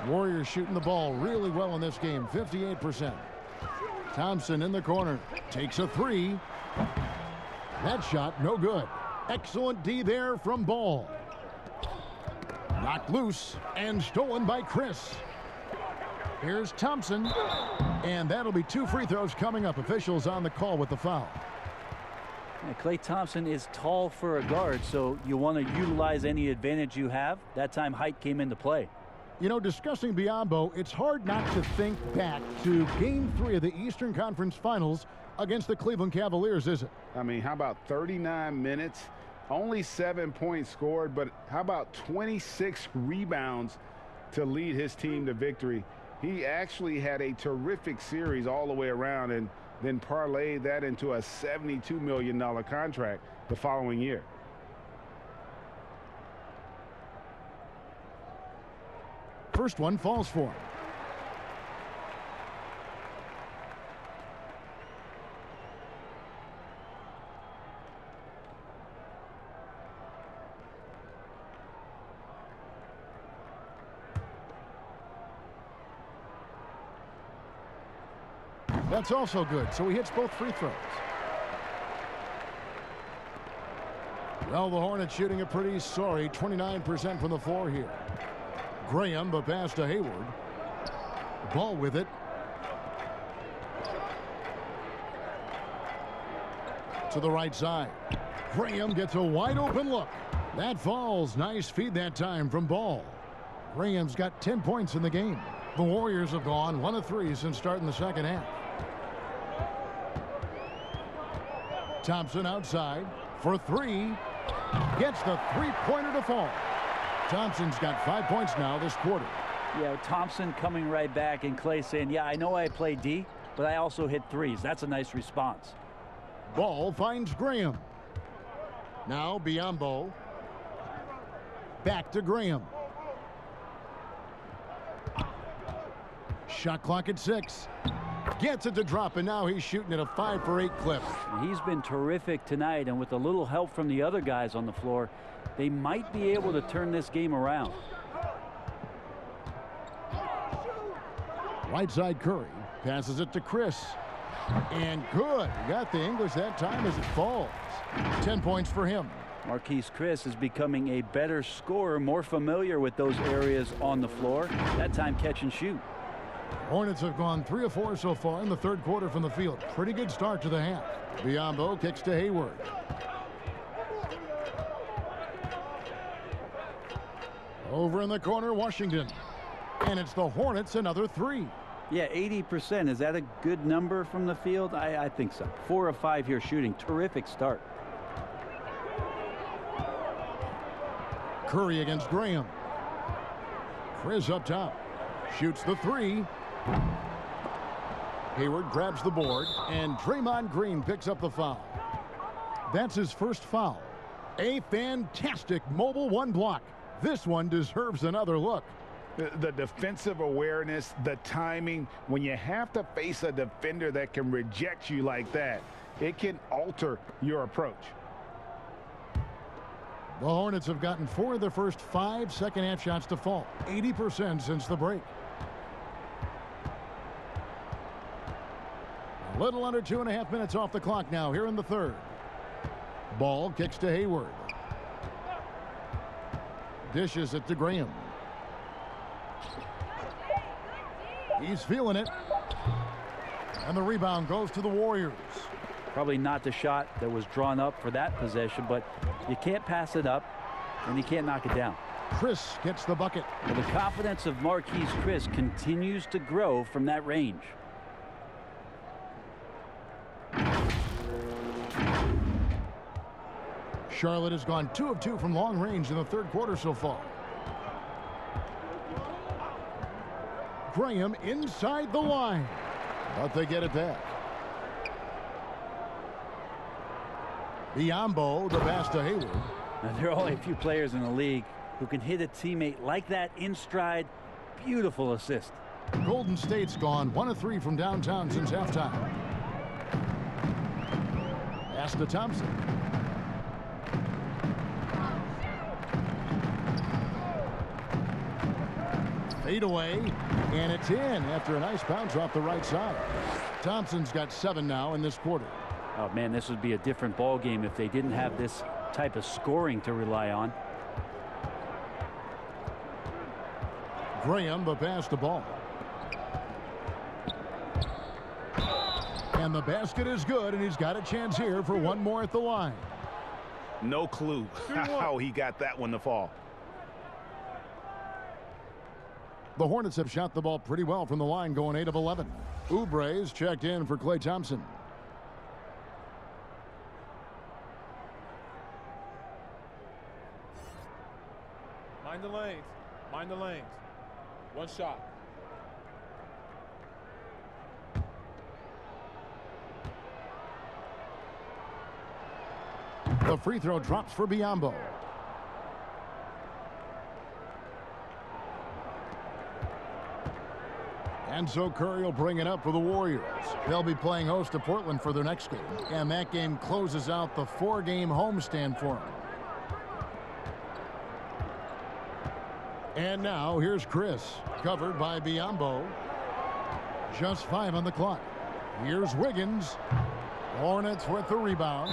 Warriors shooting the ball really well in this game, 58%. Thompson in the corner, takes a three. That shot, no good. Excellent D there from Ball. Knocked loose and stolen by Chris. Here's Thompson, and that'll be 2 free throws coming up. Officials on the call with the foul. Yeah, Klay Thompson is tall for a guard, so you want to utilize any advantage you have. That time height came into play. You know, discussing Biyombo, it's hard not to think back to Game 3 of the Eastern Conference Finals against the Cleveland Cavaliers, is it? I mean, how about 39 minutes? Only 7 points scored, but how about 26 rebounds to lead his team to victory? He actually had a terrific series all the way around and then parlayed that into a $72 million contract the following year. First one falls for him. That's also good, so he hits both free throws. Well, the Hornets shooting a pretty sorry 29% from the floor here. Graham, the pass to Hayward. Ball with it. To the right side. Graham gets a wide open look. That falls. Nice feed that time from Ball. Graham's got 10 points in the game. The Warriors have gone 1 of 3 since starting the second half. Thompson outside for 3. Gets the three-pointer to fall. Thompson's got 5 points now this quarter. Yeah, Thompson coming right back and Klay saying, yeah, I know I play D, but I also hit threes. That's a nice response. Ball finds Graham. Now Biyombo. Back to Graham. Shot clock at 6. Gets it to drop, and now he's shooting at a 5 for 8 clip. He's been terrific tonight, and with a little help from the other guys on the floor, they might be able to turn this game around. Right side Curry passes it to Chris. And good. He got the English that time as it falls. 10 points for him. Marquise Chris is becoming a better scorer, more familiar with those areas on the floor. That time catch and shoot. Hornets have gone 3 of 4 so far in the third quarter from the field. Pretty good start to the half. Biyombo kicks to Hayward. Over in the corner, Washington. And it's the Hornets, another 3. Yeah, 80%. Is that a good number from the field? I think so. 4 of 5 here shooting. Terrific start. Curry against Graham. Chris up top. Shoots the 3. Hayward grabs the board, and Draymond Green picks up the foul. That's his first foul. A fantastic mobile 1 block. This one deserves another look. The defensive awareness, the timing, when you have to face a defender that can reject you like that, it can alter your approach. The Hornets have gotten 4 of their first 5 second half shots to fall. 80% since the break. A little under 2.5 minutes off the clock now here in the third. Ball kicks to Hayward. Dishes it to Graham. He's feeling it. And the rebound goes to the Warriors. Probably not the shot that was drawn up for that possession, but you can't pass it up and you can't knock it down. Chris gets the bucket. Well, the confidence of Marquise Chris continues to grow from that range. Charlotte has gone 2 of 2 from long range in the third quarter so far. Graham inside the line. But they get it back. Biombo, the pass to Hayward. Now, there are only a few players in the league who can hit a teammate like that in stride. Beautiful assist. Golden State's gone 1 of 3 from downtown since halftime. Pass to Thompson. Fade away, and it's in after a nice bounce off the right side. Thompson's got 7 now in this quarter. Oh man, this would be a different ball game if they didn't have this type of scoring to rely on. Graham, the pass to Ball. And the basket is good, and he's got a chance here for one more at the line. No clue how he got that one to fall. The Hornets have shot the ball pretty well from the line, going 8 of 11. Oubre's checked in for Klay Thompson. Mind the lanes. Mind the lanes. One shot. The free throw drops for Biombo. And so Curry will bring it up for the Warriors. They'll be playing host to Portland for their next game. And that game closes out the 4-game homestand for them. And now here's Chris, covered by Biombo. Just 5 on the clock. Here's Wiggins. Hornets with the rebound.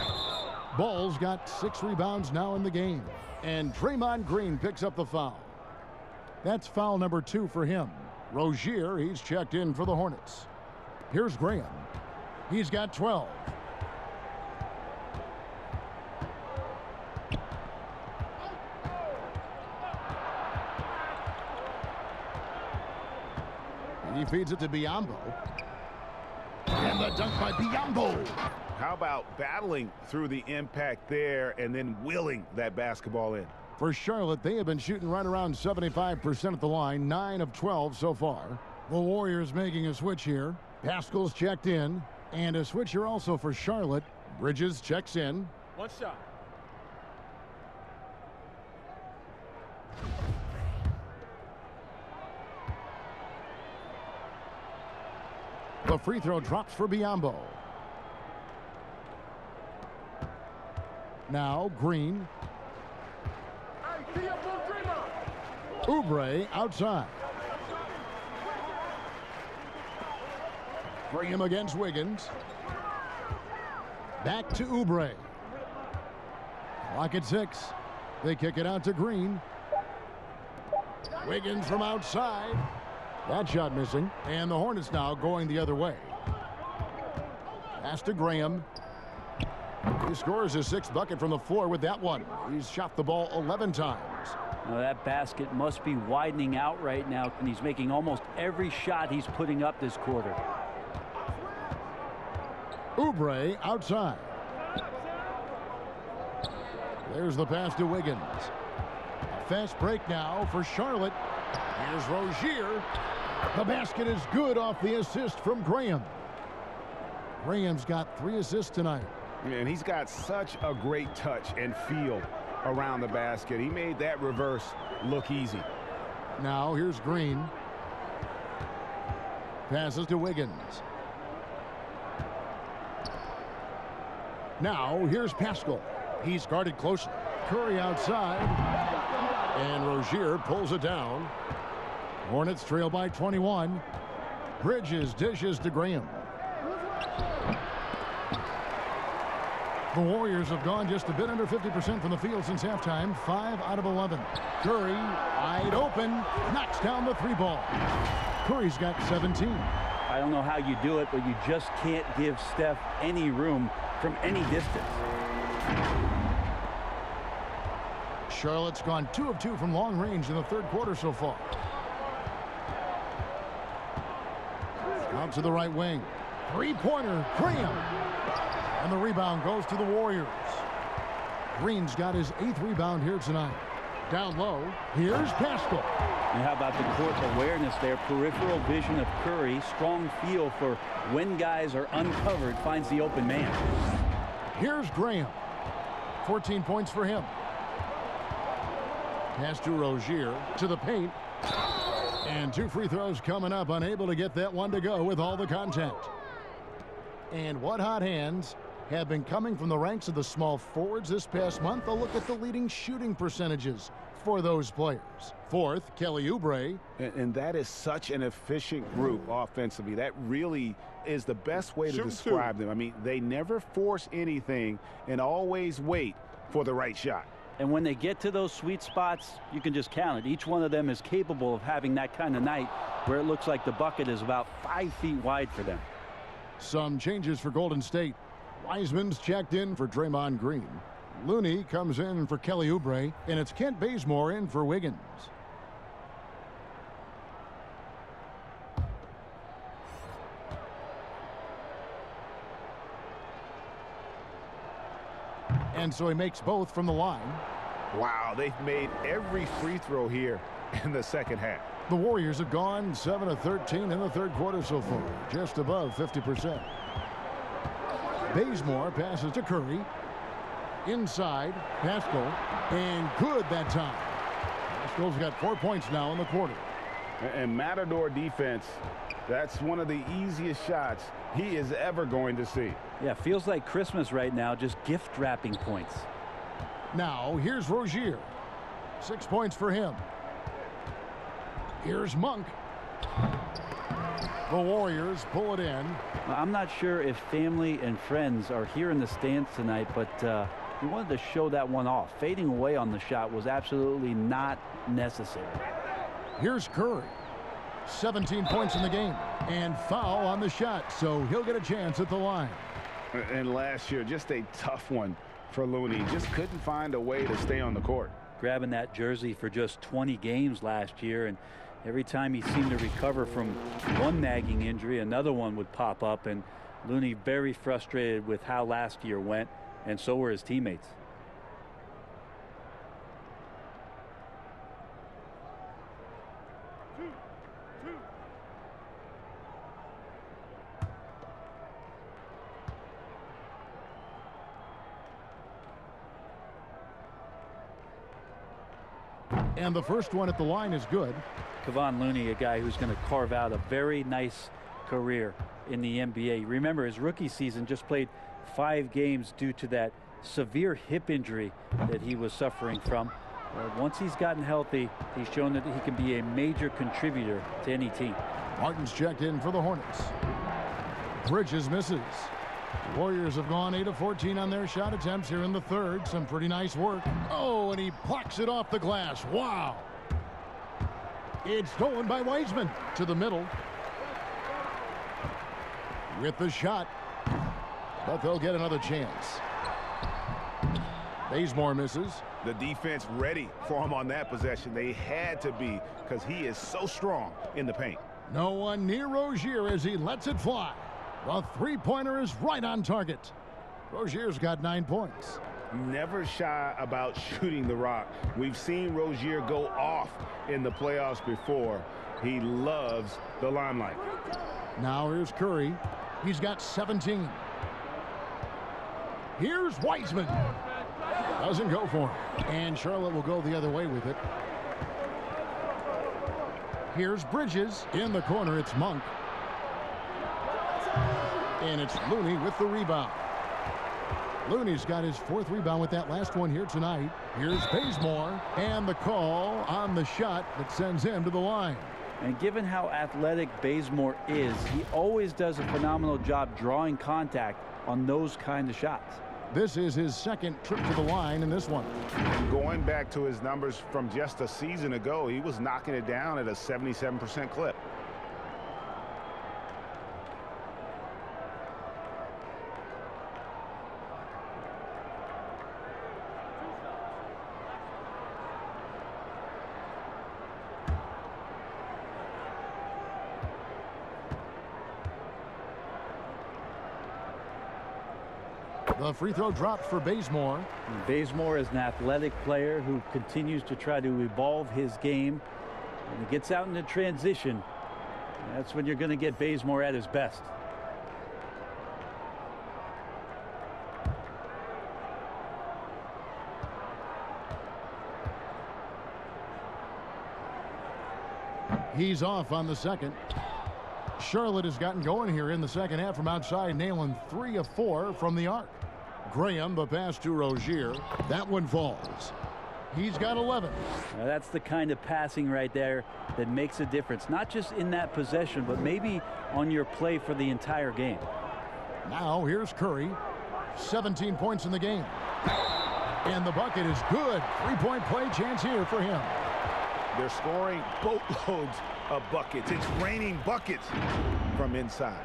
Bull's got 6 rebounds now in the game. And Draymond Green picks up the foul. That's foul number 2 for him. Rozier, he's checked in for the Hornets. Here's Graham. He's got 12. He feeds it to Biombo. And the dunk by Biombo. How about battling through the impact there and then willing that basketball in? For Charlotte, they have been shooting right around 75% at the line, 9 of 12 so far. The Warriors making a switch here. Pascal's checked in. And a switch here also for Charlotte. Bridges checks in. One shot. The free throw drops for Biombo. Now Green. Oubre outside. Bring him against Wiggins. Back to Oubre. Clock at 6. They kick it out to Green. Wiggins from outside. That shot missing. And the Hornets now going the other way. Pass to Graham. He scores his 6th bucket from the floor with that one. He's shot the ball 11 times. Now that basket must be widening out right now, and he's making almost every shot he's putting up this quarter. Oubre outside. There's the pass to Wiggins. A fast break now for Charlotte. Here's Rozier. The basket is good off the assist from Graham. Graham's got 3 assists tonight. And he's got such a great touch and feel around the basket. He made that reverse look easy. Now here's Green. Passes to Wiggins. Now here's Pascal. He's guarded closely. Curry outside. And Rozier pulls it down. Hornets trail by 21. Bridges dishes to Graham. The Warriors have gone just a bit under 50% from the field since halftime. 5 out of 11. Curry, wide open, knocks down the 3-ball. Curry's got 17. I don't know how you do it, but you just can't give Steph any room from any distance. Charlotte's gone 2 of 2 from long range in the 3rd quarter so far. Out to the right wing. 3-pointer, Graham. And the rebound goes to the Warriors. Green's got his 8th rebound here tonight. Down low, here's Pascal. And how about the court awareness there? Peripheral vision of Curry. Strong feel for when guys are uncovered, finds the open man. Here's Graham. 14 points for him. Pass to Rozier to the paint. And 2 free throws coming up. Unable to get that one to go with all the contact. And what hot hands have been coming from the ranks of the small forwards this past month. A look at the leading shooting percentages for those players. Fourth, Kelly Oubre. And that is such an efficient group offensively. That really is the best way to describe them. I mean, they never force anything and always wait for the right shot. And when they get to those sweet spots, you can just count it. Each one of them is capable of having that kind of night where it looks like the bucket is about 5 feet wide for them. Some changes for Golden State. Wiseman's checked in for Draymond Green. Looney comes in for Kelly Oubre, and it's Kent Bazemore in for Wiggins. And so he makes both from the line. Wow, they've made every free throw here in the second half. The Warriors have gone 7 of 13 in the third quarter so far, just above 50%. Bazemore passes to Curry. Inside, Pascal, and good that time. Pascal's got 4 points now in the quarter. And Matador defense, that's one of the easiest shots he is ever going to see. Yeah, feels like Christmas right now, just gift wrapping points. Now, here's Rozier. 6 points for him. Here's Monk. The Warriors pull it in. I'm not sure if family and friends are here in the stands tonight, but he wanted to show that one off. Fading away on the shot was absolutely not necessary. Here's Curry. 17 points in the game. And foul on the shot, so he'll get a chance at the line. And last year, just a tough one for Looney. Just couldn't find a way to stay on the court. Grabbing that jersey for just 20 games last year, and every time he seemed to recover from one nagging injury, another one would pop up, and Looney very frustrated with how last year went, and so were his teammates. And the first one at the line is good. Kevon Looney, a guy who's going to carve out a very nice career in the NBA. Remember, his rookie season just played 5 games due to that severe hip injury that he was suffering from. Once he's gotten healthy, he's shown that he can be a major contributor to any team. Martin's checked in for the Hornets. Bridges misses. Warriors have gone 8 of 14 on their shot attempts here in the third. Some pretty nice work. Oh, and he plucks it off the glass. Wow. It's stolen by Wiseman to the middle. With the shot. But they'll get another chance. Bazemore misses. The defense ready for him on that possession. They had to be, because he is so strong in the paint. No one near Rozier as he lets it fly. The three-pointer is right on target. Rozier's got 9 points. Never shy about shooting the rock. We've seen Rozier go off in the playoffs before. He loves the limelight. Now here's Curry. He's got 17. Here's Wiseman. Doesn't go for him. And Charlotte will go the other way with it. Here's Bridges. In the corner, it's Monk. And it's Looney with the rebound. Looney's got his 4th rebound with that last one here tonight. Here's Bazemore, and the call on the shot that sends him to the line. And given how athletic Bazemore is, he always does a phenomenal job drawing contact on those kind of shots. This is his 2nd trip to the line in this one. And going back to his numbers from just a season ago, he was knocking it down at a 77% clip. The free throw dropped for Bazemore. And Bazemore is an athletic player who continues to try to evolve his game. When he gets out into transition, that's when you're going to get Bazemore at his best. He's off on the second. Charlotte has gotten going here in the second half from outside, nailing 3 of 4 from the arc. Graham, the pass to Rozier. That one falls. He's got 11. Now that's the kind of passing right there that makes a difference, not just in that possession, but maybe on your play for the entire game. Now here's Curry. 17 points in the game. And the bucket is good. 3-point play chance here for him. They're scoring boatloads of buckets. It's raining buckets from inside.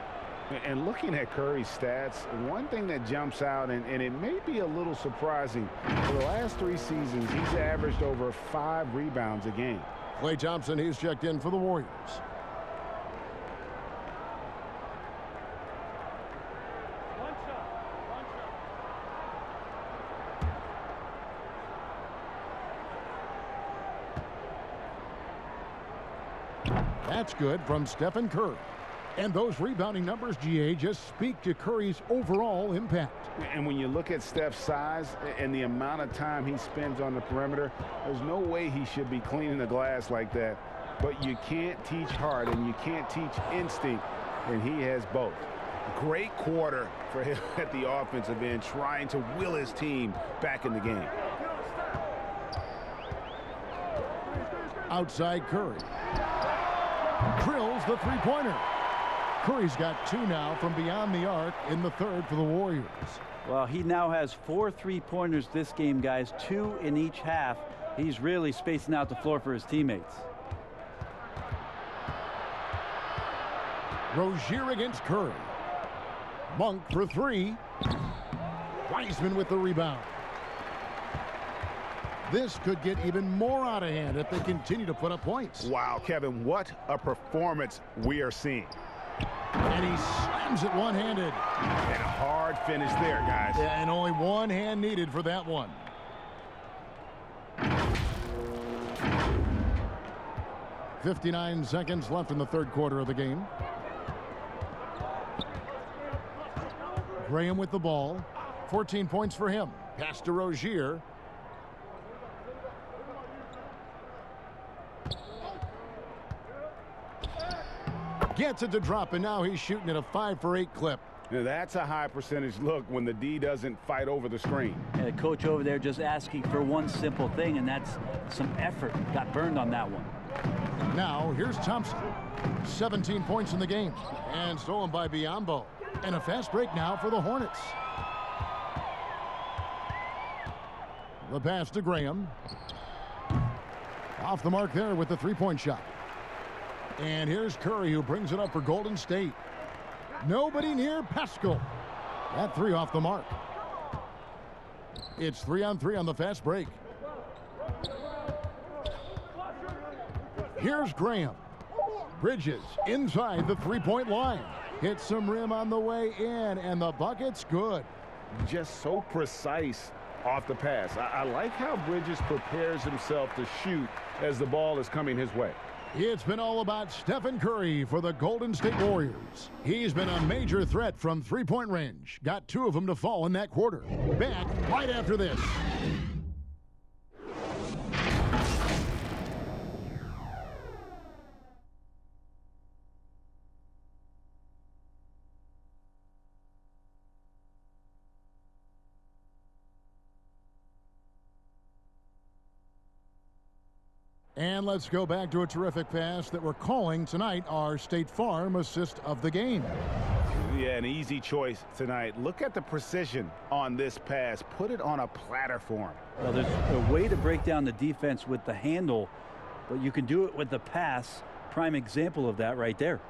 And looking at Curry's stats, one thing that jumps out, and it may be a little surprising, for the last 3 seasons, he's averaged over 5 rebounds a game. Klay Thompson, he's checked in for the Warriors. That's good from Stephen Curry. And those rebounding numbers, GA, just speak to Curry's overall impact. And when you look at Steph's size and the amount of time he spends on the perimeter, there's no way he should be cleaning the glass like that. But you can't teach heart and you can't teach instinct, and he has both. Great quarter for him at the offensive end, trying to will his team back in the game. Outside Curry. Drills the three-pointer. Curry's got 2 now from beyond the arc in the third for the Warriors. Well, he now has 4 3-pointers this game, guys, 2 in each half. He's really spacing out the floor for his teammates. Rozier against Curry. Monk for 3. Wiseman with the rebound. This could get even more out of hand if they continue to put up points. Wow, Kevin, what a performance we are seeing. And he slams it one-handed. And a hard finish there, guys. Yeah, and only one hand needed for that one. .59 seconds left in the third quarter of the game. Graham with the ball. 14 points for him. Pass to Rozier. Gets it to drop, and now he's shooting at a 5 for 8 clip. Now that's a high percentage look when the D doesn't fight over the screen. And the coach over there just asking for one simple thing, and that's some effort. Got burned on that one. Now here's Thompson. 17 points in the game, and stolen by Biyombo. And a fast break now for the Hornets. The pass to Graham. Off the mark there with the 3-point shot. And here's Curry, who brings it up for Golden State. Nobody near Pascal. That 3 off the mark. It's 3-on-3 on the fast break. Here's Graham. Bridges inside the 3-point line. Hits some rim on the way in, and the bucket's good. Just so precise off the pass. I like how Bridges prepares himself to shoot as the ball is coming his way. It's been all about Stephen Curry for the Golden State Warriors. He's been a major threat from 3-point range. Got 2 of them to fall in that quarter. Back right after this. And let's go back to a terrific pass that we're calling tonight our State Farm assist of the game. Yeah, an easy choice tonight. Look at the precision on this pass. Put it on a platter for him. Well, there's a way to break down the defense with the handle, but you can do it with the pass. Prime example of that right there.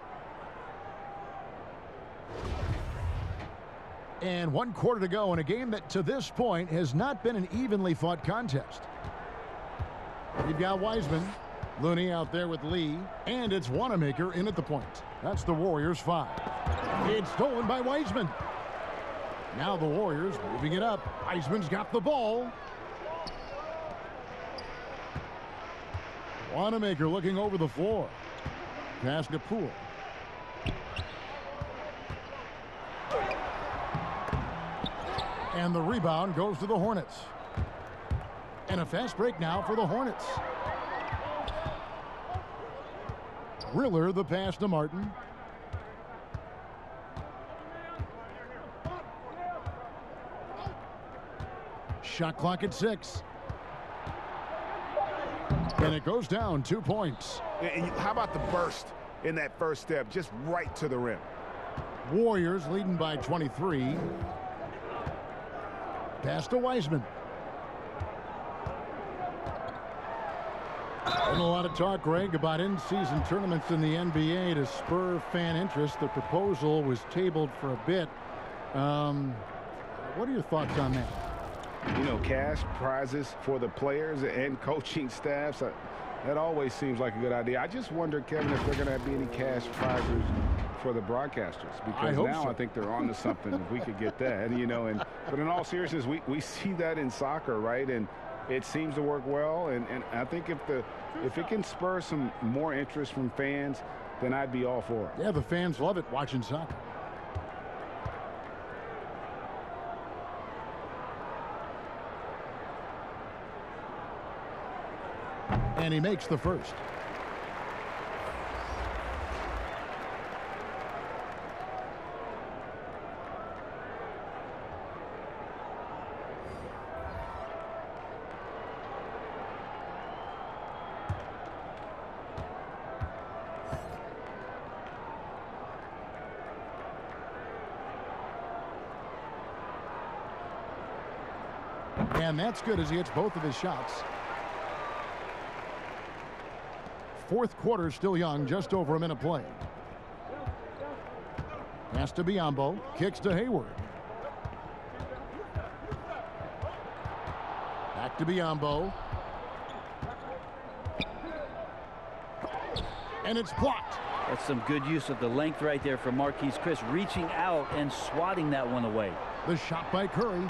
And 1 quarter to go in a game that to this point has not been an evenly fought contest. You've got Wiseman, Looney out there with Lee, and it's Wanamaker in at the point. That's the Warriors' 5. It's stolen by Wiseman. Now the Warriors moving it up. Wiseman's got the ball. Wanamaker looking over the floor. Pass to Poole. And the rebound goes to the Hornets. And a fast break now for the Hornets. Riller the pass to Martin. Shot clock at 6. And it goes down 2 points. And how about the burst in that first step, just right to the rim? Warriors leading by 23. Pass to Wiseman. And a lot of talk, Greg, about in-season tournaments in the NBA to spur fan interest. The proposal was tabled for a bit. What are your thoughts on that? You know, cash prizes for the players and coaching staffs. That always seems like a good idea. I just wonder, Kevin, if they're going to be any cash prizes for the broadcasters, because I think they're on to something if we could get that. And, you know, but in all seriousness, we see that in soccer, right? And it seems to work well. And I think if it can spur some more interest from fans, then I'd be all for it. Yeah, the fans love it watching soccer. And he makes the first. And that's good as he hits both of his shots. Fourth quarter still young, just over a minute play. Pass to Biyombo, kicks to Hayward. Back to Biyombo. And it's blocked. That's some good use of the length right there from Marquise Chris, reaching out and swatting that one away. The shot by Curry.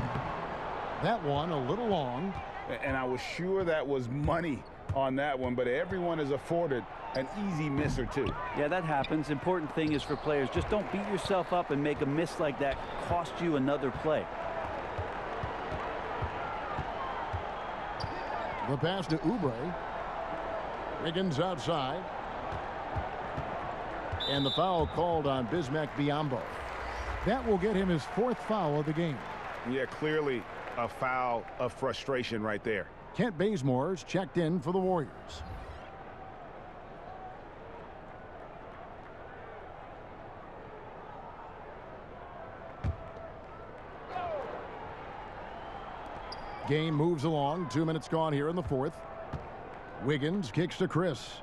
That one a little long. And I was sure that was money on that one, but everyone is afforded an easy miss or two. Yeah, that happens. Important thing is for players, just don't beat yourself up and make a miss like that cost you another play. The pass to Oubre. Wiggins outside. And the foul called on Bismack Biyombo. That will get him his fourth foul of the game. Yeah, clearly a foul of frustration right there. Kent Bazemore's checked in for the Warriors. Game moves along. 2 minutes gone here in the fourth. Wiggins kicks to Chris.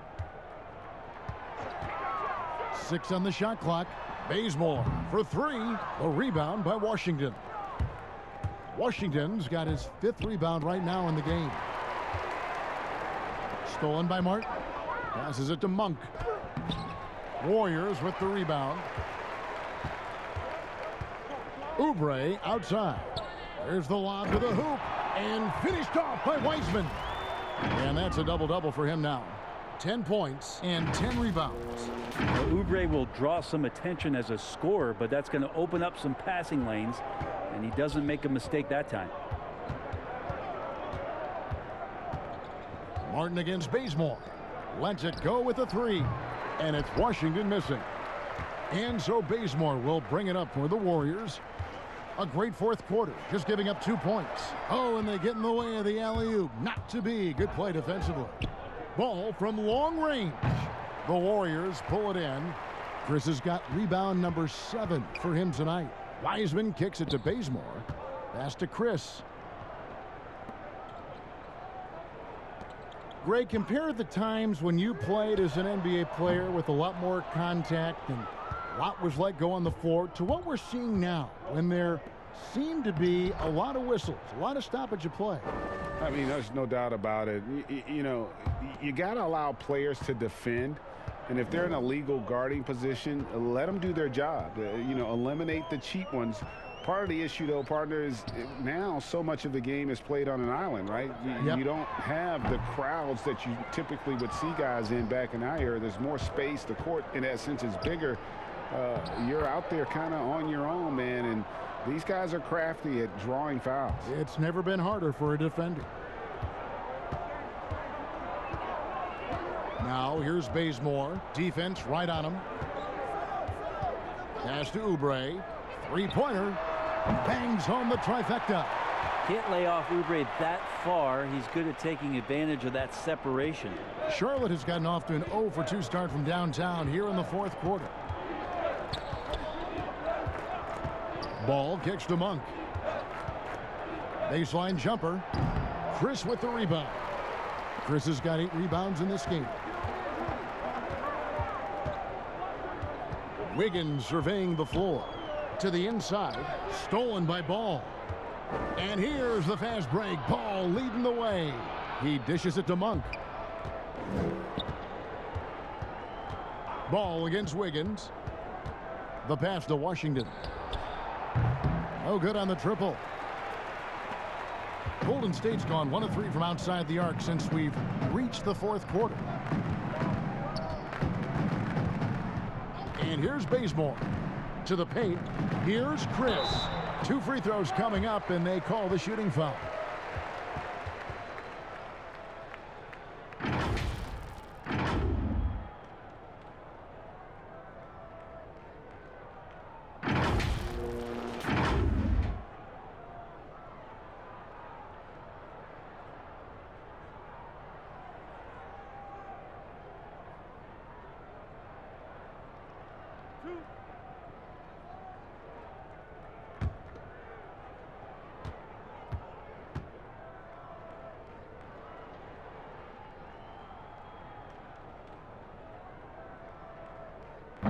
6 on the shot clock. Bazemore for 3. A rebound by Washington. Washington's got his 5th rebound right now in the game. Stolen by Martin. Passes it to Monk. Warriors with the rebound. Oubre outside. There's the lob to the hoop. And finished off by Wiseman. And that's a double-double for him now. 10 points and 10 rebounds. Well, Oubre will draw some attention as a scorer, but that's going to open up some passing lanes. And he doesn't make a mistake that time. Martin against Bazemore. Lets it go with a 3. And it's Washington missing. And so Bazemore will bring it up for the Warriors. A great fourth quarter, just giving up 2 points. Oh, and they get in the way of the alley-oop. Not to be. Good play defensively. Ball from long range. The Warriors pull it in. Chris has got rebound number 7 for him tonight. Wiseman kicks it to Bazemore. Pass to Chris. Greg, compare the times when you played as an NBA player with a lot more contact and a lot was let go on the floor to what we're seeing now when there seem to be a lot of whistles, a lot of stoppage of play. I mean, there's no doubt about it. You know, you got to allow players to defend, And if they're in a legal guarding position, let them do their job. You know, eliminate the cheap ones. Part of the issue, though, partner, is now so much of the game is played on an island, right? You don't have the crowds that you typically would see guys in back in our era. There's more space. The court, in that sense, is bigger. You're out there kind of on your own, man, and these guys are crafty at drawing fouls. It's never been harder for a defender. Now here's Bazemore. Defense right on him. Pass to Oubre. Three-pointer. Bangs home the trifecta. Can't lay off Oubre that far. He's good at taking advantage of that separation. Charlotte has gotten off to an 0 for 2 start from downtown here in the fourth quarter. Ball kicks to Monk. Baseline jumper. Chris with the rebound. Chris has got 8 rebounds in this game. Wiggins surveying the floor. To the inside. Stolen by Ball. And here's the fast break. Ball leading the way. He dishes it to Monk. Ball against Wiggins. The pass to Washington. No good on the triple. Golden State's gone 1 of 3 from outside the arc since we've reached the fourth quarter. And here's Bazemore. To the paint. Here's Chris. 2 free throws coming up, and they call the shooting foul.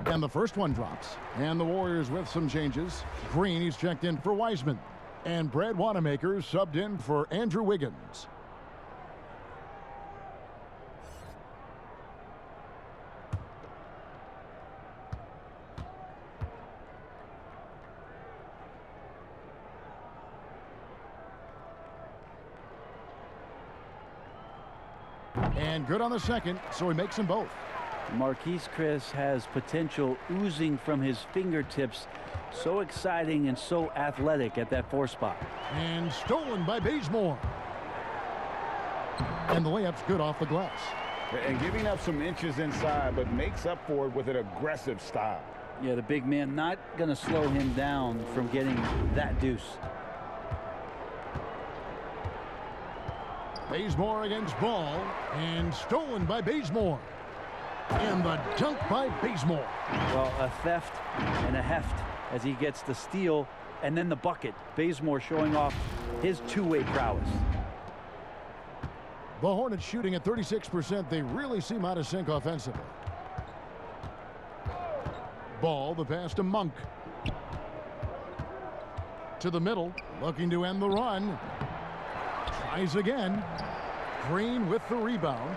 And the first one drops. And the Warriors with some changes. Green, he's checked in for Wiseman. And Brad Wanamaker subbed in for Andrew Wiggins. And good on the second, so he makes them both. Marquise Chris has potential oozing from his fingertips. So exciting and so athletic at that 4 spot. And stolen by Bazemore. And the layup's good off the glass. And giving up some inches inside, but makes up for it with an aggressive style. Yeah, the big man not going to slow him down from getting that deuce. Bazemore against Ball. And stolen by Bazemore. And the dunk by Bazemore. Well, a theft and a heft as he gets the steal and then the bucket. Bazemore showing off his two-way prowess. The Hornets shooting at 36%. They really seem out of sync offensively. Ball, the pass to Monk. To the middle, looking to end the run. Tries again. Green with the rebound.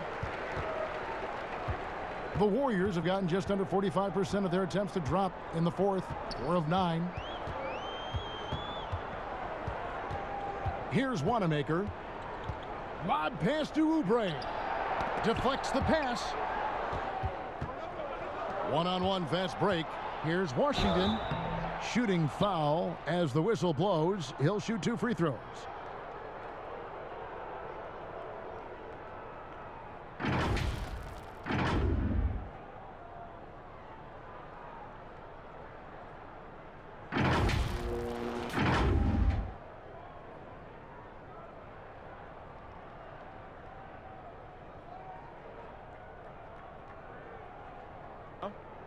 The Warriors have gotten just under 45% of their attempts to drop in the fourth. 4 of 9. Here's Wanamaker. Lob pass to Oubre. Deflects the pass. One-on-one fast break. Here's Washington. Shooting foul as the whistle blows. He'll shoot 2 free throws.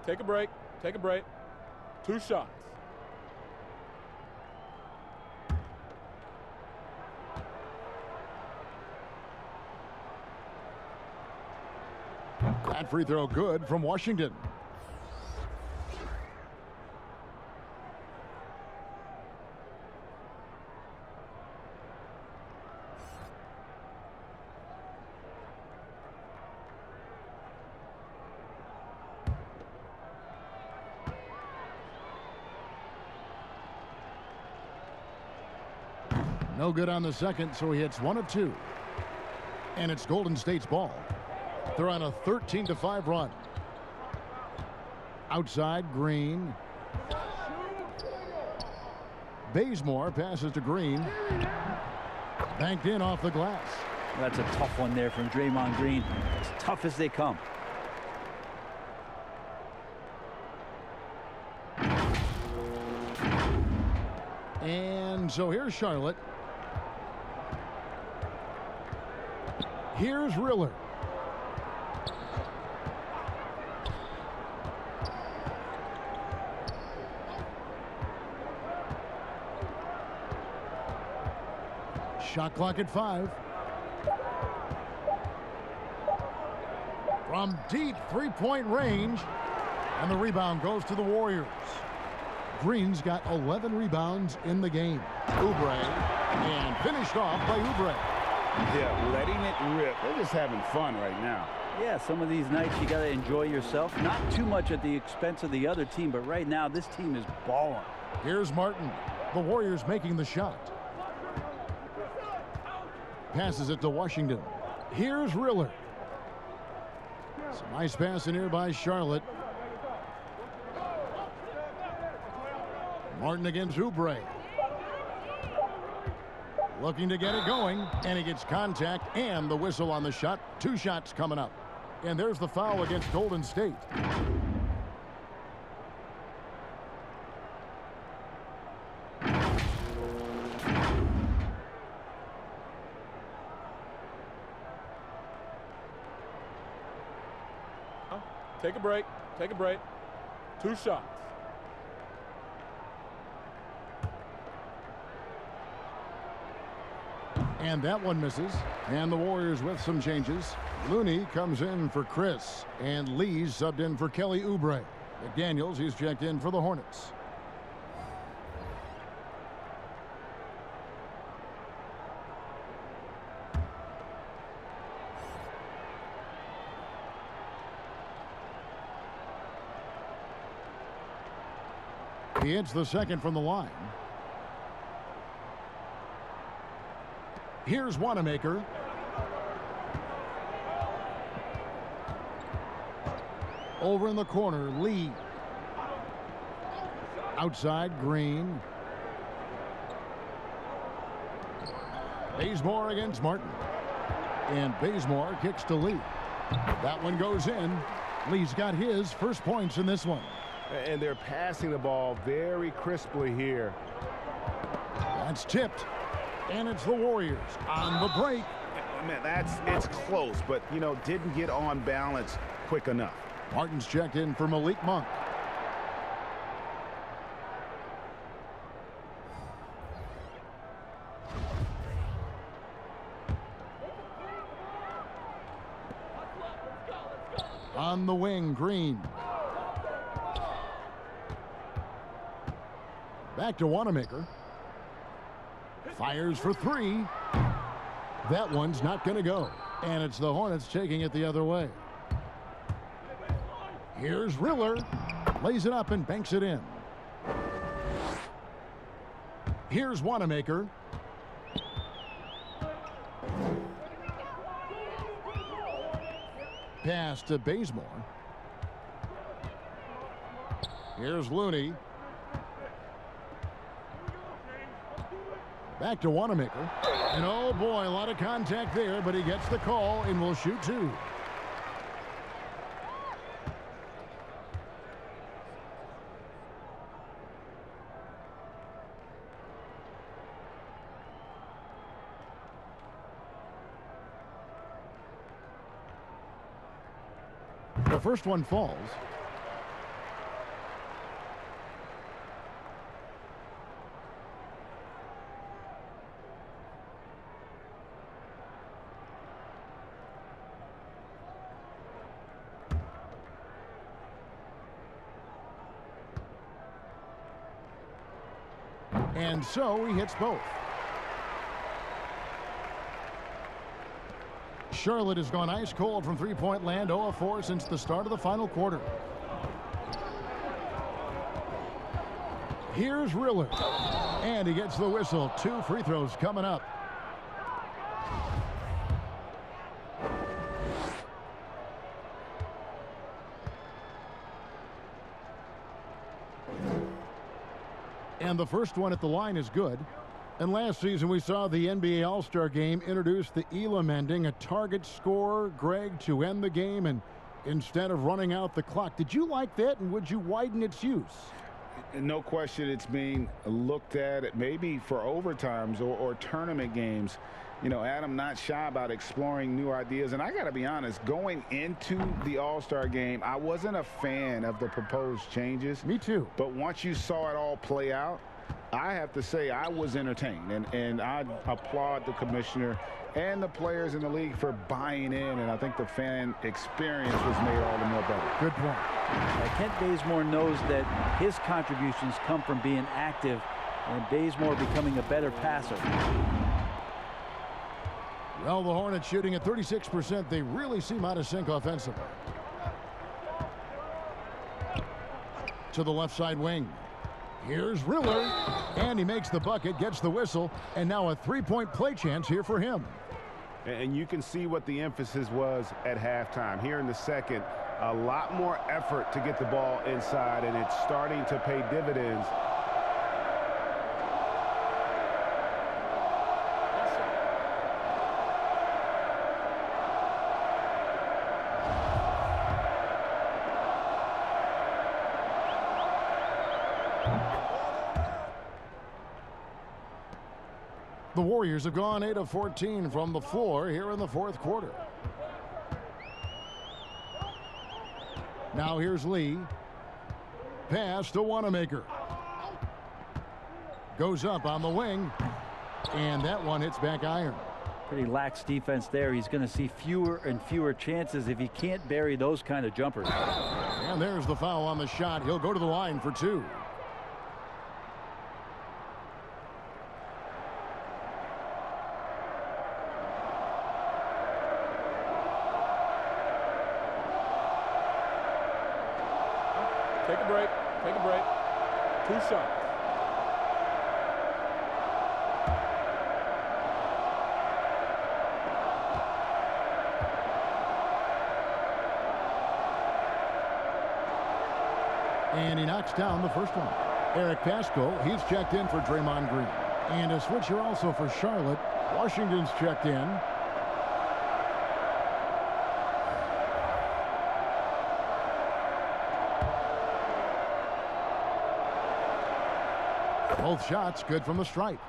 Take a break. Take a break. 2 shots. That free throw good from Washington. No good on the second, so he hits 1 of 2. And it's Golden State's ball. They're on a 13-5 run. Outside, Green. Bazemore passes to Green. Banked in off the glass. That's a tough one there from Draymond Green. As tough as they come. And so here's Charlotte. Here's Riller. Shot clock at 5. From deep three-point range. And the rebound goes to the Warriors. Green's got 11 rebounds in the game. Oubre, and finished off by Oubre. Yeah, letting it rip. They're just having fun right now. Yeah, some of these nights you got to enjoy yourself. Not too much at the expense of the other team, but right now this team is balling. Here's Martin. The Warriors making the shot. Passes it to Washington. Here's Riller. Some nice pass in here by Charlotte. Martin against Oubre. Looking to get it going, and he gets contact and the whistle on the shot. 2 shots coming up. And there's the foul against Golden State. Take a break. Take a break. 2 shots. And that one misses. And the Warriors with some changes. Looney comes in for Chris. And Lee's subbed in for Kelly Oubre. McDaniels, he's checked in for the Hornets. He hits the second from the line. Here's Wanamaker. Over in the corner, Lee. Outside, Green. Bazemore against Martin. And Bazemore kicks to Lee. That one goes in. Lee's got his first points in this one. And they're passing the ball very crisply here. That's tipped. And it's the Warriors on the break. Man, it's close, but, you know, didn't get on balance quick enough. Martin's checked in for Malik Monk. On the wing, Green. Back to Wanamaker. Fires for 3. That one's not going to go. And it's the Hornets taking it the other way. Here's Riller. Lays it up and banks it in. Here's Wanamaker. Pass to Bazemore. Here's Looney. Back to Wanamaker. And oh boy, a lot of contact there, but he gets the call and will shoot 2. The first one falls. And so he hits both. Charlotte has gone ice cold from three-point land, 0 of 4 since the start of the final quarter. Here's Riller. And he gets the whistle. 2 free throws coming up. And the first one at the line is good. And last season we saw the NBA All-Star Game introduce the Elam ending, a target score, Greg, to end the game and instead of running out the clock. Did you like that, and would you widen its use? No question it's being looked at maybe for overtimes or tournament games. You know, Adam not shy about exploring new ideas. And I got to be honest, going into the All-Star game, I wasn't a fan of the proposed changes. Me too. But once you saw it all play out, I have to say I was entertained. And I applaud the commissioner and the players in the league for buying in. And I think the fan experience was made all the more better. Good point. Kent Bazemore knows that his contributions come from being active and Bazemore becoming a better passer. Well, the Hornets shooting at 36%. They really seem out of sync offensively. To the left side wing. Here's Riller. And he makes the bucket, gets the whistle, and now a three-point play chance here for him. And you can see what the emphasis was at halftime. Here in the second, a lot more effort to get the ball inside, and it's starting to pay dividends. The Warriors have gone 8 of 14 from the floor here in the fourth quarter. Now here's Lee. Pass to Wanamaker. Goes up on the wing. And that one hits back iron. Pretty lax defense there. He's going to see fewer and fewer chances if he can't bury those kind of jumpers. And there's the foul on the shot. He'll go to the line for 2. Take a break. Take a break. 2 shots. And he knocks down the first one. Eric Pasco, he's checked in for Draymond Green. And a switcher also for Charlotte. Washington's checked in. Both shots good from the stripe.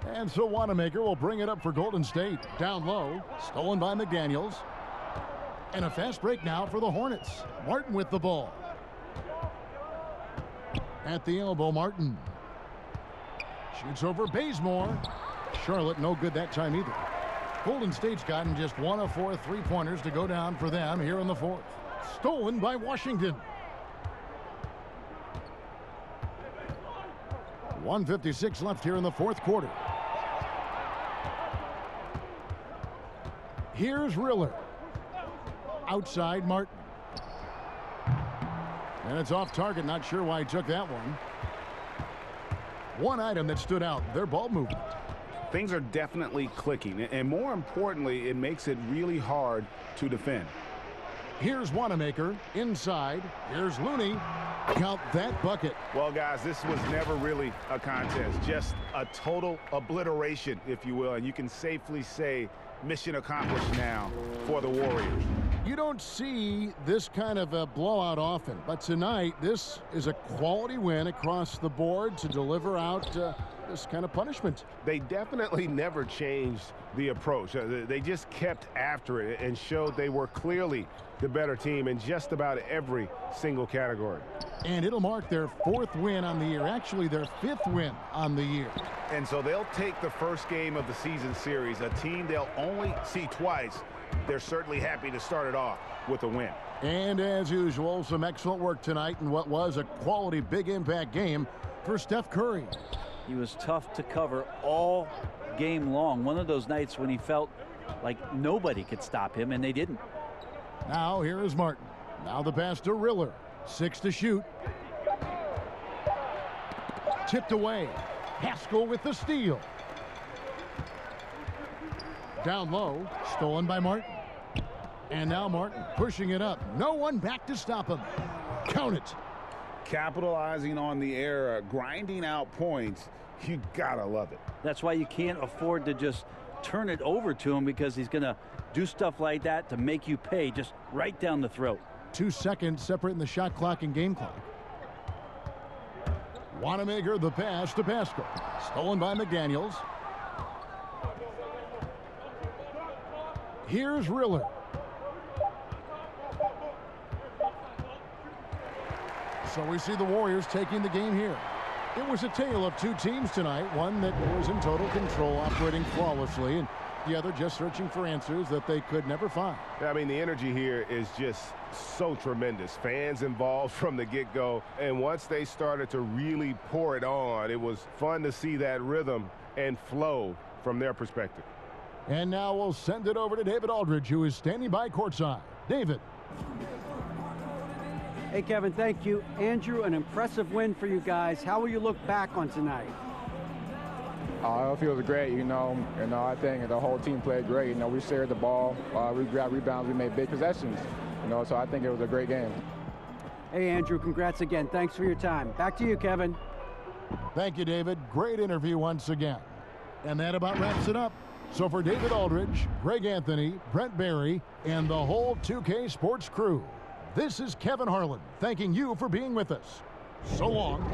And so Wanamaker will bring it up for Golden State. Down low, stolen by McDaniels. And a fast break now for the Hornets. Martin with the ball. At the elbow, Martin. Shoots over Bazemore. Charlotte no good that time either. Golden State's gotten just 1 of 4 3-pointers to go down for them here in the fourth. Stolen by Washington. 1:56 left here in the fourth quarter. Here's Riller. Outside Martin. And it's off target. Not sure why he took that one. One item that stood out, their ball movement. Things are definitely clicking. And more importantly, it makes it really hard to defend. Here's Wanamaker inside. Here's Looney. Count that bucket. Well, guys, this was never really a contest. Just a total obliteration, if you will. And you can safely say mission accomplished now for the Warriors. You don't see this kind of a blowout often, but tonight this is a quality win across the board to deliver out this kind of punishment. They definitely never changed the approach. They just kept after it and showed they were clearly the better team in just about every single category. And it'll mark their 4th win on the year, actually their 5th win on the year. And so they'll take the first game of the season series, a team they'll only see twice. They're certainly happy to start it off with a win. And as usual, some excellent work tonight in what was a quality big impact game for Steph Curry. He was tough to cover all game long. One of those nights when he felt like nobody could stop him, and they didn't. Now here is Martin. Now the pass to Riller. 6 to shoot. Tipped away. Haskell with the steal. Down low. Stolen by Martin. And now Martin pushing it up. No one back to stop him. Count it. Capitalizing on the error, grinding out points. You gotta love it. That's why you can't afford to just turn it over to him, because he's going to do stuff like that to make you pay just right down the throat. 2 seconds separating the shot clock and game clock. Wanamaker the pass to Pascal. Stolen by McDaniels. Here's Riller. So we see the Warriors taking the game here. It was a tale of two teams tonight, one that was in total control, operating flawlessly, and the other just searching for answers that they could never find. I mean, the energy here is just so tremendous. Fans involved from the get-go, and once they started to really pour it on, it was fun to see that rhythm and flow from their perspective. And now we'll send it over to David Aldridge, who is standing by courtside. David. Hey, Kevin, thank you. Andrew, an impressive win for you guys. How will you look back on tonight? It feels great, I think the whole team played great. We shared the ball, we grabbed rebounds, we made big possessions, so I think it was a great game. Hey, Andrew, congrats again. Thanks for your time. Back to you, Kevin. Thank you, David. Great interview once again. And that about wraps it up. So for David Aldridge, Greg Anthony, Brent Barry, and the whole 2K Sports crew, this is Kevin Harlan thanking you for being with us. So long.